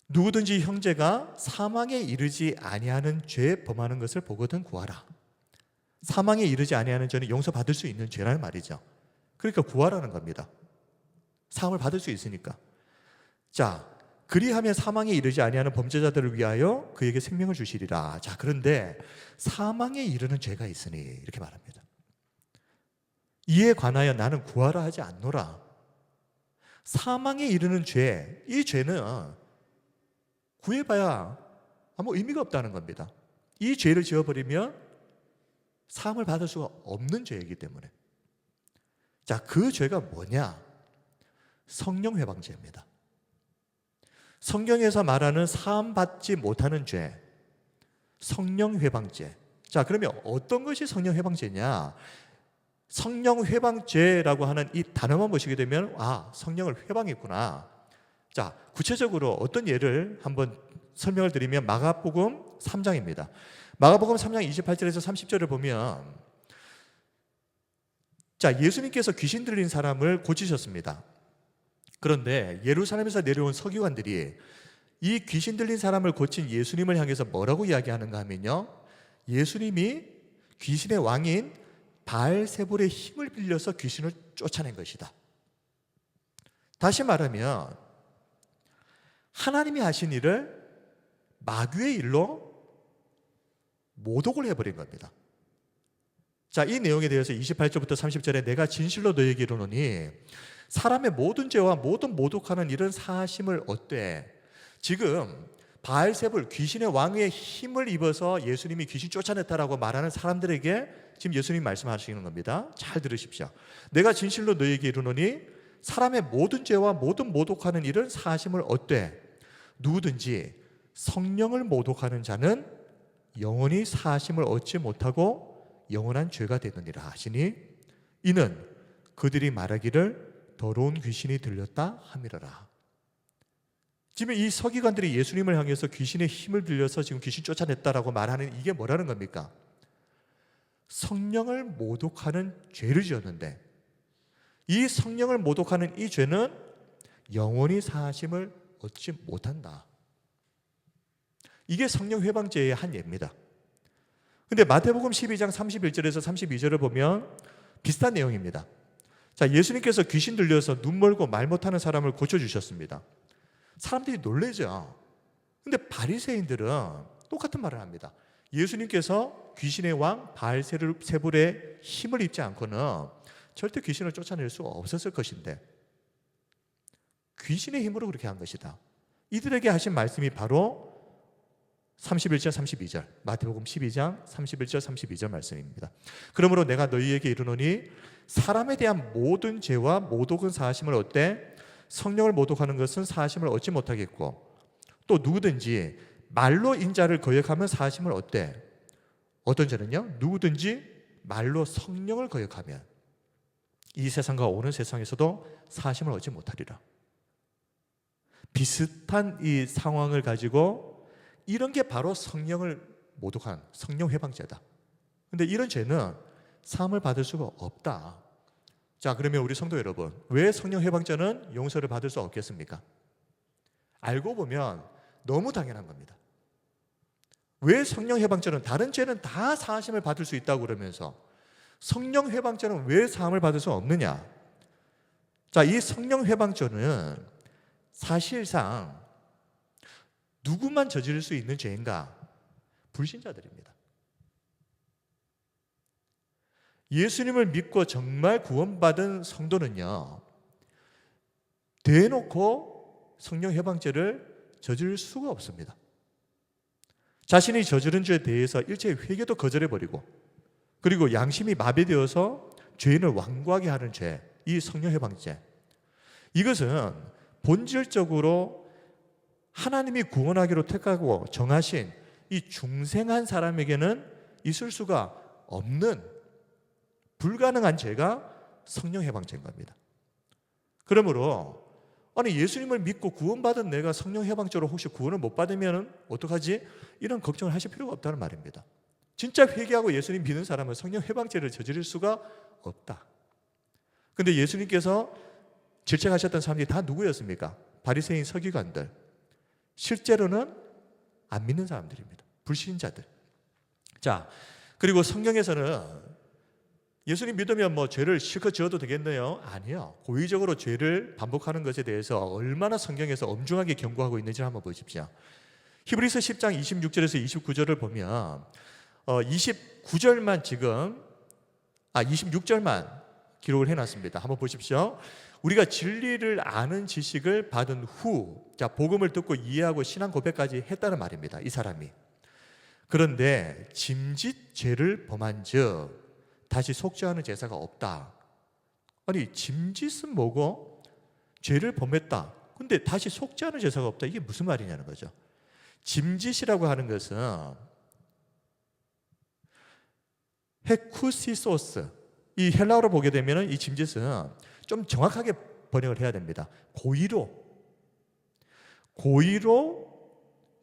누구든지 형제가 사망에 이르지 아니하는 죄 범하는 것을 보거든 구하라. 사망에 이르지 아니하는 죄는 용서받을 수 있는 죄라는 말이죠. 그러니까 구하라는 겁니다. 사함을 받을 수 있으니까. 자, 그리하면 사망에 이르지 아니하는 범죄자들을 위하여 그에게 생명을 주시리라. 자, 그런데 사망에 이르는 죄가 있으니 이렇게 말합니다. 이에 관하여 나는 구하라 하지 않노라. 사망에 이르는 죄, 이 죄는 구해봐야 아무 의미가 없다는 겁니다. 이 죄를 지어버리면 사함을 받을 수가 없는 죄이기 때문에. 자, 그 죄가 뭐냐? 성령 회방죄입니다. 성경에서 말하는 사함받지 못하는 죄, 성령 회방죄. 자, 그러면 어떤 것이 성령 회방죄냐? 성령 회방죄라고 하는 이 단어만 보시게 되면 성령을 회방했구나. 자, 구체적으로 어떤 예를 한번 설명을 드리면 마가복음 3장입니다. 마가복음 3장 28절에서 30절을 보면, 자, 예수님께서 귀신 들린 사람을 고치셨습니다. 그런데 예루살렘에서 내려온 서기관들이 이 귀신 들린 사람을 고친 예수님을 향해서 뭐라고 이야기하는가 하면요, 예수님이 귀신의 왕인 바알세불의 힘을 빌려서 귀신을 쫓아낸 것이다. 다시 말하면 하나님이 하신 일을 마귀의 일로 모독을 해버린 겁니다. 자, 이 내용에 대해서 28절부터 30절에 내가 진실로 너에게 이르노니 사람의 모든 죄와 모든 모독하는 일은 사하심을 얻되. 지금 바알세불 귀신의 왕의 힘을 입어서 예수님이 귀신 쫓아냈다라고 말하는 사람들에게 지금 예수님이 말씀하시는 겁니다. 잘 들으십시오. 내가 진실로 너에게 이르노니 사람의 모든 죄와 모든 모독하는 일은 사하심을 얻되 누구든지 성령을 모독하는 자는 영원히 사하심을 얻지 못하고 영원한 죄가 되느니라 하시니 이는 그들이 말하기를 더러운 귀신이 들렸다 함이러라. 지금 이 서기관들이 예수님을 향해서 귀신의 힘을 빌려서 지금 귀신 쫓아냈다라고 말하는 이게 뭐라는 겁니까? 성령을 모독하는 죄를 지었는데 이 성령을 모독하는 이 죄는 영원히 사하심을 얻지 못한다. 이게 성령 회방죄의 한 예입니다. 근데 마태복음 12장 31절에서 32절을 보면 비슷한 내용입니다. 자, 예수님께서 귀신 들려서 눈 멀고 말 못하는 사람을 고쳐주셨습니다. 사람들이 놀라죠. 근데 바리새인들은 똑같은 말을 합니다. 예수님께서 귀신의 왕 바알세불의 힘을 입지 않고는 절대 귀신을 쫓아낼 수 없었을 것인데 귀신의 힘으로 그렇게 한 것이다. 이들에게 하신 말씀이 바로 31절 32절 마태복음 12장 31절 32절 말씀입니다. 그러므로 내가 너희에게 이르노니 사람에 대한 모든 죄와 모독은 사하심을 얻되 성령을 모독하는 것은 사하심을 얻지 못하겠고 또 누구든지 말로 인자를 거역하면 사하심을 얻되 어떤 죄는요? 누구든지 말로 성령을 거역하면 이 세상과 오는 세상에서도 사하심을 얻지 못하리라. 비슷한 이 상황을 가지고 이런 게 바로 성령을 모독한 성령 회방죄다. 근데 이런 죄는 사함을 받을 수가 없다. 자, 그러면 우리 성도 여러분, 왜 성령 회방죄는 용서를 받을 수 없겠습니까? 알고 보면 너무 당연한 겁니다. 왜 성령 회방죄는 다른 죄는 다 사하심을 받을 수 있다고 그러면서 성령 회방죄는 왜 사함을 받을 수 없느냐? 자, 이 성령 회방죄는 사실상 누구만 저지를 수 있는 죄인가? 불신자들입니다. 예수님을 믿고 정말 구원받은 성도는요, 대놓고 성령 회방죄를 저지를 수가 없습니다. 자신이 저지른 죄에 대해서 일체의 회개도 거절해버리고 그리고 양심이 마비되어서 죄인을 완고하게 하는 죄, 이 성령 회방죄, 이것은 본질적으로 하나님이 구원하기로 택하고 정하신 이 중생한 사람에게는 있을 수가 없는 불가능한 죄가 성령 회방죄인 겁니다. 그러므로 아니 예수님을 믿고 구원받은 내가 성령 회방죄로 혹시 구원을 못 받으면 어떡하지? 이런 걱정을 하실 필요가 없다는 말입니다. 진짜 회개하고 예수님 믿는 사람은 성령 회방죄를 저지를 수가 없다. 그런데 예수님께서 질책하셨던 사람들이 다 누구였습니까? 바리새인 서기관들. 실제로는 안 믿는 사람들입니다. 불신자들. 자, 그리고 성경에서는 예수님 믿으면 뭐 죄를 실컷 지어도 되겠네요? 아니요. 고의적으로 죄를 반복하는 것에 대해서 얼마나 성경에서 엄중하게 경고하고 있는지 한번 보십시오. 히브리서 10장 26절에서 29절을 보면 26절만 기록을 해놨습니다. 한번 보십시오. 우리가 진리를 아는 지식을 받은 후, 자, 복음을 듣고 이해하고 신앙 고백까지 했다는 말입니다. 이 사람이. 그런데 짐짓 죄를 범한즉 다시 속죄하는 제사가 없다. 아니, 짐짓은 뭐고 죄를 범했다. 근데 다시 속죄하는 제사가 없다. 이게 무슨 말이냐는 거죠. 짐짓이라고 하는 것은 헤쿠시소스, 이 헬라어로 보게 되면 이 짐짓은 좀 정확하게 번역을 해야 됩니다. 고의로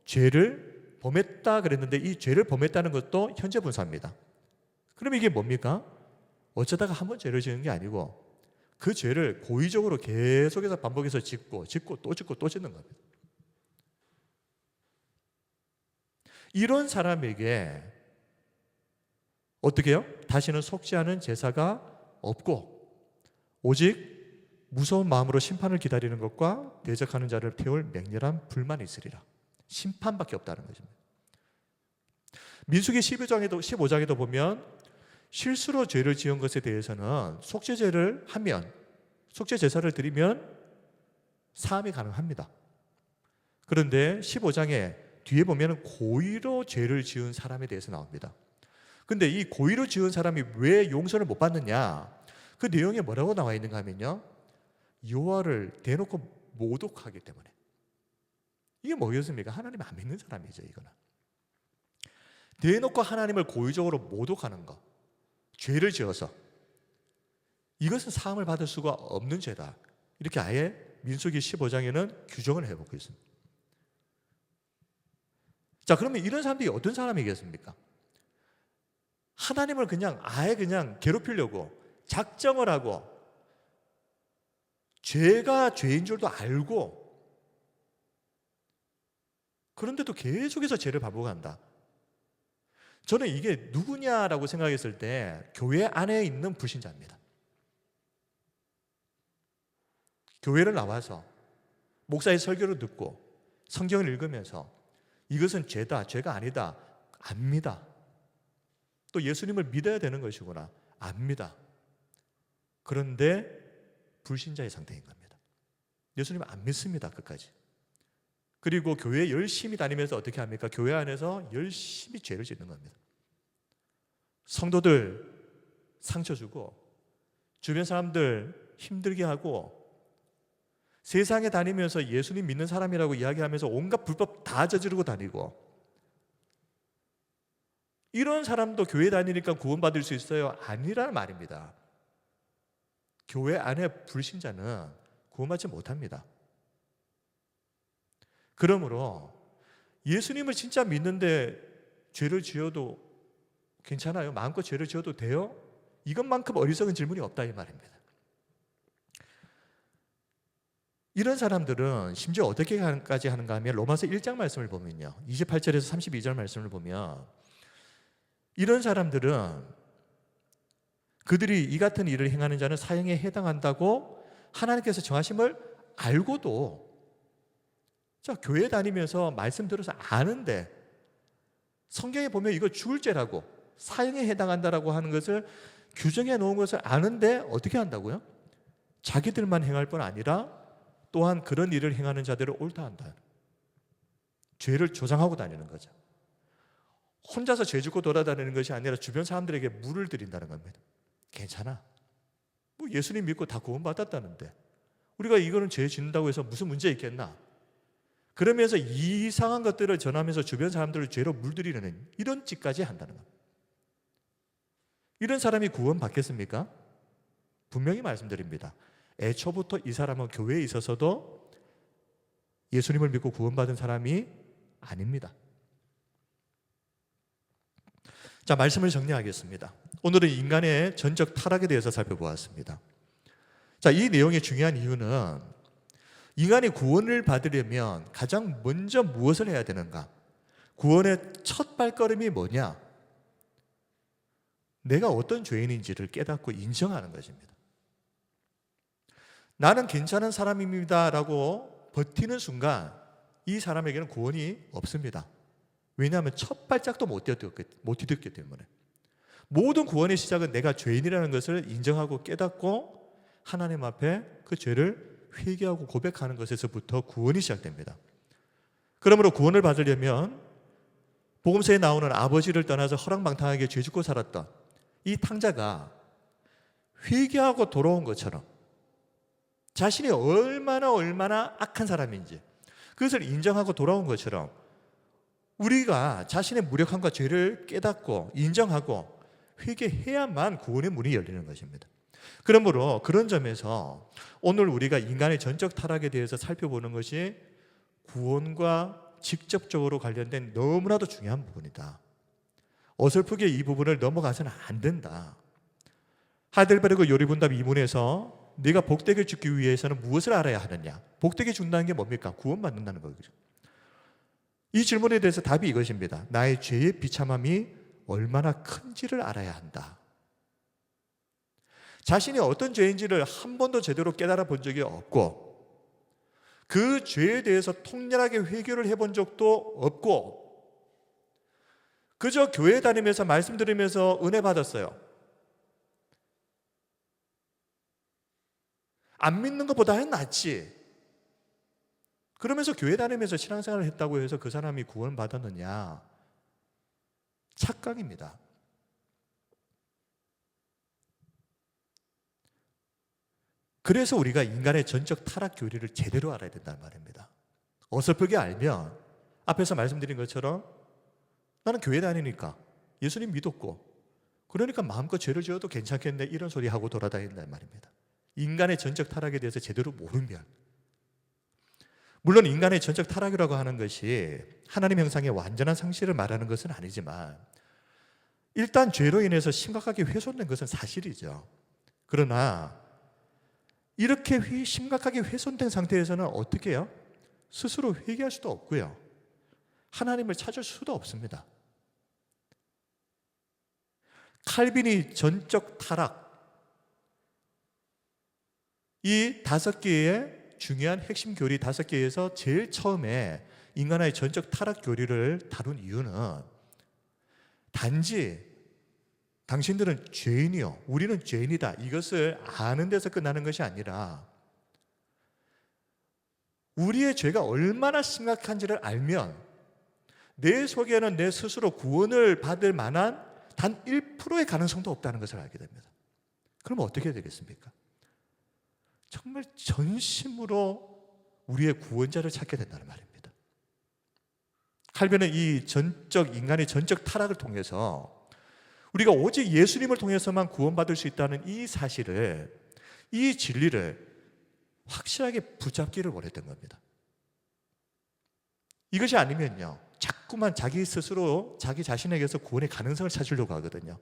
죄를 범했다 그랬는데 이 죄를 범했다는 것도 현재 분사입니다. 그럼 이게 뭡니까? 어쩌다가 한 번 죄를 지은 게 아니고 그 죄를 고의적으로 계속해서 반복해서 짓고 또 짓는 겁니다. 이런 사람에게 어떻게 해요? 다시는 속죄하는 제사가 없고 오직 무서운 마음으로 심판을 기다리는 것과 대적하는 자를 태울 맹렬한 불만이 있으리라. 심판밖에 없다는 것입니다. 민수기 15장에도 보면 실수로 죄를 지은 것에 대해서는 속죄제를 하면, 속죄 제사를 드리면 사함이 가능합니다. 그런데 15장에 뒤에 보면 고의로 죄를 지은 사람에 대해서 나옵니다. 근데 이 고의로 지은 사람이 왜 용서를 못 받느냐? 그 내용에 뭐라고 나와 있는가 하면요, 여호와를 대놓고 모독하기 때문에. 이게 뭐겠습니까? 하나님 안 믿는 사람이죠. 이거는 대놓고 하나님을 고의적으로 모독하는 것, 죄를 지어서 이것은 사함을 받을 수가 없는 죄다. 이렇게 아예 민수기 15장에는 규정을 해보고 있습니다. 자, 그러면 이런 사람들이 어떤 사람이겠습니까? 하나님을 아예 괴롭히려고 작정을 하고 죄가 죄인 줄도 알고 그런데도 계속해서 죄를 반복한다. 저는 이게 누구냐라고 생각했을 때 교회 안에 있는 불신자입니다. 교회를 나와서 목사의 설교를 듣고 성경을 읽으면서 이것은 죄다, 죄가 아니다, 압니다. 또 예수님을 믿어야 되는 것이구나, 압니다. 그런데 불신자의 상태인 겁니다. 예수님 안 믿습니다, 끝까지. 그리고 교회에 열심히 다니면서 어떻게 합니까? 교회 안에서 열심히 죄를 짓는 겁니다. 성도들 상처 주고 주변 사람들 힘들게 하고 세상에 다니면서 예수님 믿는 사람이라고 이야기하면서 온갖 불법 다 저지르고 다니고, 이런 사람도 교회 다니니까 구원받을 수 있어요? 아니라는 말입니다. 교회 안에 불신자는 구원받지 못합니다. 그러므로 예수님을 진짜 믿는데 죄를 지어도 괜찮아요? 마음껏 죄를 지어도 돼요? 이것만큼 어리석은 질문이 없다 이 말입니다. 이런 사람들은 심지어 어떻게까지 하는가 하면 로마서 1장 말씀을 보면요, 28절에서 32절 말씀을 보면 이런 사람들은 그들이 이 같은 일을 행하는 자는 사형에 해당한다고 하나님께서 정하심을 알고도, 자, 교회 다니면서 말씀 들어서 아는데 성경에 보면 이거 죽을 죄라고 사형에 해당한다라고 하는 것을 규정해 놓은 것을 아는데 어떻게 한다고요? 자기들만 행할 뿐 아니라 또한 그런 일을 행하는 자들을 옳다 한다. 죄를 조장하고 다니는 거죠. 혼자서 죄 짓고 돌아다니는 것이 아니라 주변 사람들에게 물을 드린다는 겁니다. 괜찮아, 뭐 예수님 믿고 다 구원받았다는데 우리가 이거는 죄 짓는다고 해서 무슨 문제 있겠나? 그러면서 이상한 것들을 전하면서 주변 사람들을 죄로 물들이는 이런 짓까지 한다는 겁니다. 이런 사람이 구원받겠습니까? 분명히 말씀드립니다. 애초부터 이 사람은 교회에 있어서도 예수님을 믿고 구원받은 사람이 아닙니다. 자, 말씀을 정리하겠습니다. 오늘은 인간의 전적 타락에 대해서 살펴보았습니다. 자, 이 내용의 중요한 이유는 인간이 구원을 받으려면 가장 먼저 무엇을 해야 되는가? 구원의 첫 발걸음이 뭐냐? 내가 어떤 죄인인지를 깨닫고 인정하는 것입니다. 나는 괜찮은 사람입니다 라고 버티는 순간 이 사람에게는 구원이 없습니다. 왜냐하면 첫 발짝도 못 디뎠기 때문에. 모든 구원의 시작은 내가 죄인이라는 것을 인정하고 깨닫고 하나님 앞에 그 죄를 회개하고 고백하는 것에서부터 구원이 시작됩니다. 그러므로 구원을 받으려면 복음서에 나오는 아버지를 떠나서 허랑방탕하게 죄 짓고 살았던 이 탕자가 회개하고 돌아온 것처럼 자신이 얼마나 악한 사람인지 그것을 인정하고 돌아온 것처럼 우리가 자신의 무력함과 죄를 깨닫고 인정하고 회개해야만 구원의 문이 열리는 것입니다. 그러므로 그런 점에서 오늘 우리가 인간의 전적 타락에 대해서 살펴보는 것이 구원과 직접적으로 관련된 너무나도 중요한 부분이다. 어설프게 이 부분을 넘어가서는 안 된다. 하이델베르그 요리분답 이문에서 네가 복되게 죽기 위해서는 무엇을 알아야 하느냐? 복되게 죽는다는 게 뭡니까? 구원받는다는 거죠. 이 질문에 대해서 답이 이것입니다. 나의 죄의 비참함이 얼마나 큰지를 알아야 한다. 자신이 어떤 죄인지를 한 번도 제대로 깨달아 본 적이 없고 그 죄에 대해서 통렬하게 회개를 해본 적도 없고 그저 교회 다니면서 말씀 들으면서 은혜 받았어요. 안 믿는 것보다는 낫지. 그러면서 교회 다니면서 신앙생활을 했다고 해서 그 사람이 구원받았느냐? 착각입니다. 그래서 우리가 인간의 전적 타락 교리를 제대로 알아야 된다는 말입니다. 어설프게 알면 앞에서 말씀드린 것처럼 나는 교회 다니니까 예수님 믿었고 그러니까 마음껏 죄를 지어도 괜찮겠네 이런 소리 하고 돌아다닌다는 말입니다. 인간의 전적 타락에 대해서 제대로 모르면 물론 인간의 전적 타락이라고 하는 것이 하나님 형상의 완전한 상실을 말하는 것은 아니지만 일단 죄로 인해서 심각하게 훼손된 것은 사실이죠. 그러나 이렇게 심각하게 훼손된 상태에서는 어떻게 해요? 스스로 회개할 수도 없고요. 하나님을 찾을 수도 없습니다. 칼빈이 전적 타락 이 5개의 중요한 핵심 교리 5개에서 제일 처음에 인간의 전적 타락 교리를 다룬 이유는 단지 당신들은 죄인이요 우리는 죄인이다 이것을 아는 데서 끝나는 것이 아니라 우리의 죄가 얼마나 심각한지를 알면 내 속에는 내 스스로 구원을 받을 만한 단 1%의 가능성도 없다는 것을 알게 됩니다. 그럼 어떻게 되겠습니까? 정말 전심으로 우리의 구원자를 찾게 된다는 말입니다. 칼빈은 이 인간의 전적 타락을 통해서 우리가 오직 예수님을 통해서만 구원받을 수 있다는 이 사실을 이 진리를 확실하게 붙잡기를 원했던 겁니다. 이것이 아니면요 자꾸만 자기 스스로 자기 자신에게서 구원의 가능성을 찾으려고 하거든요.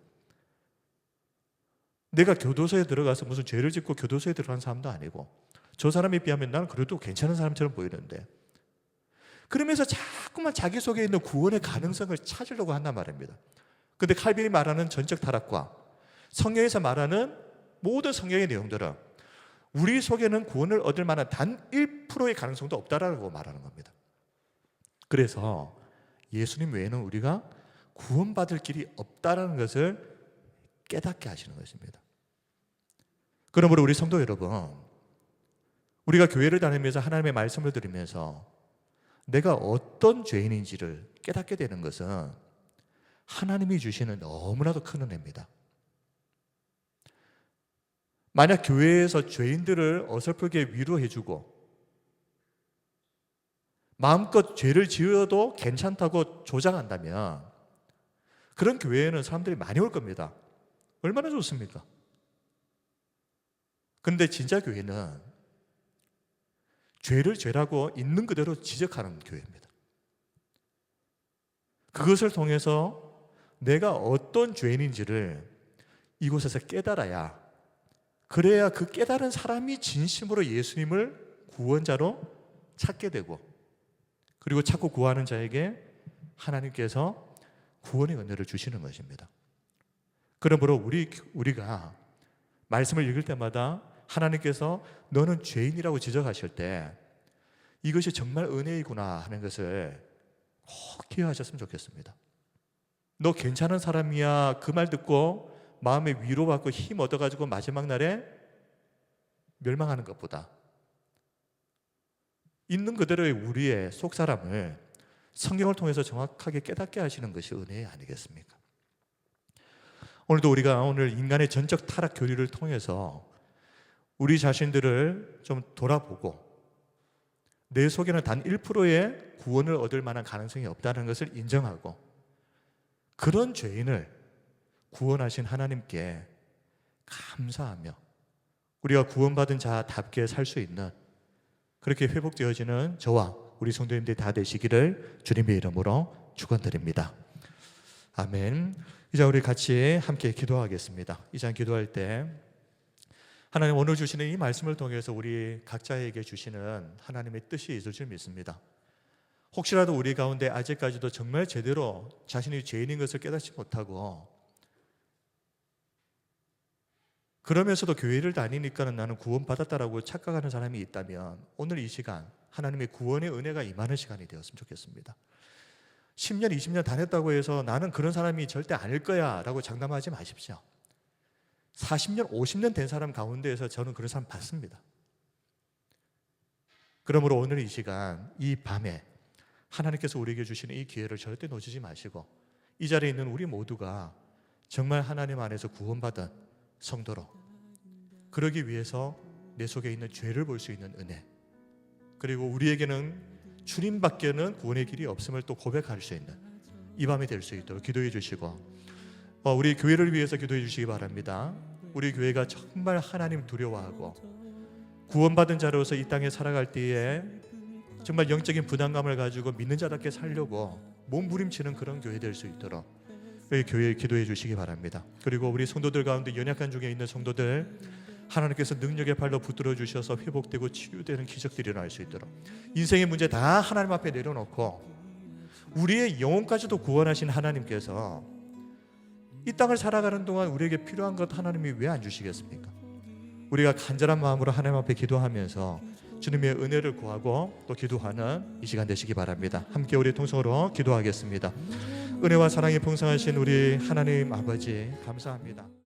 내가 교도소에 들어가서 무슨 죄를 짓고 교도소에 들어간 사람도 아니고 저 사람에 비하면 나는 그래도 괜찮은 사람처럼 보이는데 그러면서 자꾸만 자기 속에 있는 구원의 가능성을 찾으려고 한단 말입니다. 그런데 칼빈이 말하는 전적 타락과 성경에서 말하는 모든 성경의 내용들은 우리 속에는 구원을 얻을 만한 단 1%의 가능성도 없다라고 말하는 겁니다. 그래서 예수님 외에는 우리가 구원받을 길이 없다라는 것을 깨닫게 하시는 것입니다. 그러므로 우리 성도 여러분, 우리가 교회를 다니면서 하나님의 말씀을 들으면서 내가 어떤 죄인인지를 깨닫게 되는 것은 하나님이 주시는 너무나도 큰 은혜입니다. 만약 교회에서 죄인들을 어설프게 위로해주고 마음껏 죄를 지어도 괜찮다고 조장한다면 그런 교회에는 사람들이 많이 올 겁니다. 얼마나 좋습니까? 그런데 진짜 교회는 죄를 죄라고 있는 그대로 지적하는 교회입니다. 그것을 통해서 내가 어떤 죄인인지를 이곳에서 깨달아야 그래야 그 깨달은 사람이 진심으로 예수님을 구원자로 찾게 되고 그리고 찾고 구하는 자에게 하나님께서 구원의 은혜를 주시는 것입니다. 그러므로 우리가 말씀을 읽을 때마다 하나님께서 너는 죄인이라고 지적하실 때 이것이 정말 은혜이구나 하는 것을 꼭 기억하셨으면 좋겠습니다. 너 괜찮은 사람이야 그 말 듣고 마음에 위로받고 힘 얻어가지고 마지막 날에 멸망하는 것보다 있는 그대로의 우리의 속사람을 성경을 통해서 정확하게 깨닫게 하시는 것이 은혜 아니겠습니까? 오늘도 우리가 오늘 인간의 전적 타락 교리를 통해서 우리 자신들을 좀 돌아보고 내 속에는 단 1%의 구원을 얻을 만한 가능성이 없다는 것을 인정하고 그런 죄인을 구원하신 하나님께 감사하며 우리가 구원받은 자답게 살 수 있는 그렇게 회복되어지는 저와 우리 성도님들이 다 되시기를 주님의 이름으로 축원드립니다. 아멘. 이제 우리 같이 함께 기도하겠습니다. 이 시간 기도할 때 하나님 오늘 주시는 이 말씀을 통해서 우리 각자에게 주시는 하나님의 뜻이 있을 줄 믿습니다. 혹시라도 우리 가운데 아직까지도 정말 제대로 자신이 죄인인 것을 깨닫지 못하고 그러면서도 교회를 다니니까는 나는 구원받았다라고 착각하는 사람이 있다면 오늘 이 시간 하나님의 구원의 은혜가 임하는 시간이 되었으면 좋겠습니다. 10년, 20년 다녔다고 해서 나는 그런 사람이 절대 아닐 거야 라고 장담하지 마십시오. 40년, 50년 된 사람 가운데에서 저는 그런 사람 봤습니다. 그러므로 오늘 이 시간, 이 밤에 하나님께서 우리에게 주시는 이 기회를 절대 놓치지 마시고 이 자리에 있는 우리 모두가 정말 하나님 안에서 구원받은 성도로 그러기 위해서 내 속에 있는 죄를 볼 수 있는 은혜, 그리고 우리에게는 주님밖에는 구원의 길이 없음을 또 고백할 수 있는 이 밤이 될 수 있도록 기도해 주시고 우리 교회를 위해서 기도해 주시기 바랍니다. 우리 교회가 정말 하나님 두려워하고 구원받은 자로서 이 땅에 살아갈 때에 정말 영적인 부담감을 가지고 믿는 자답게 살려고 몸부림치는 그런 교회 될 수 있도록 교회에 기도해 주시기 바랍니다. 그리고 우리 성도들 가운데 연약한 중에 있는 성도들 하나님께서 능력의 발로 붙들어 주셔서 회복되고 치유되는 기적들이 일어날 수 있도록 인생의 문제 다 하나님 앞에 내려놓고 우리의 영혼까지도 구원하신 하나님께서 이 땅을 살아가는 동안 우리에게 필요한 것 하나님이 왜 안 주시겠습니까? 우리가 간절한 마음으로 하나님 앞에 기도하면서 주님의 은혜를 구하고 또 기도하는 이 시간 되시기 바랍니다. 함께 우리 통성으로 기도하겠습니다. 은혜와 사랑이 풍성하신 우리 하나님 아버지 감사합니다.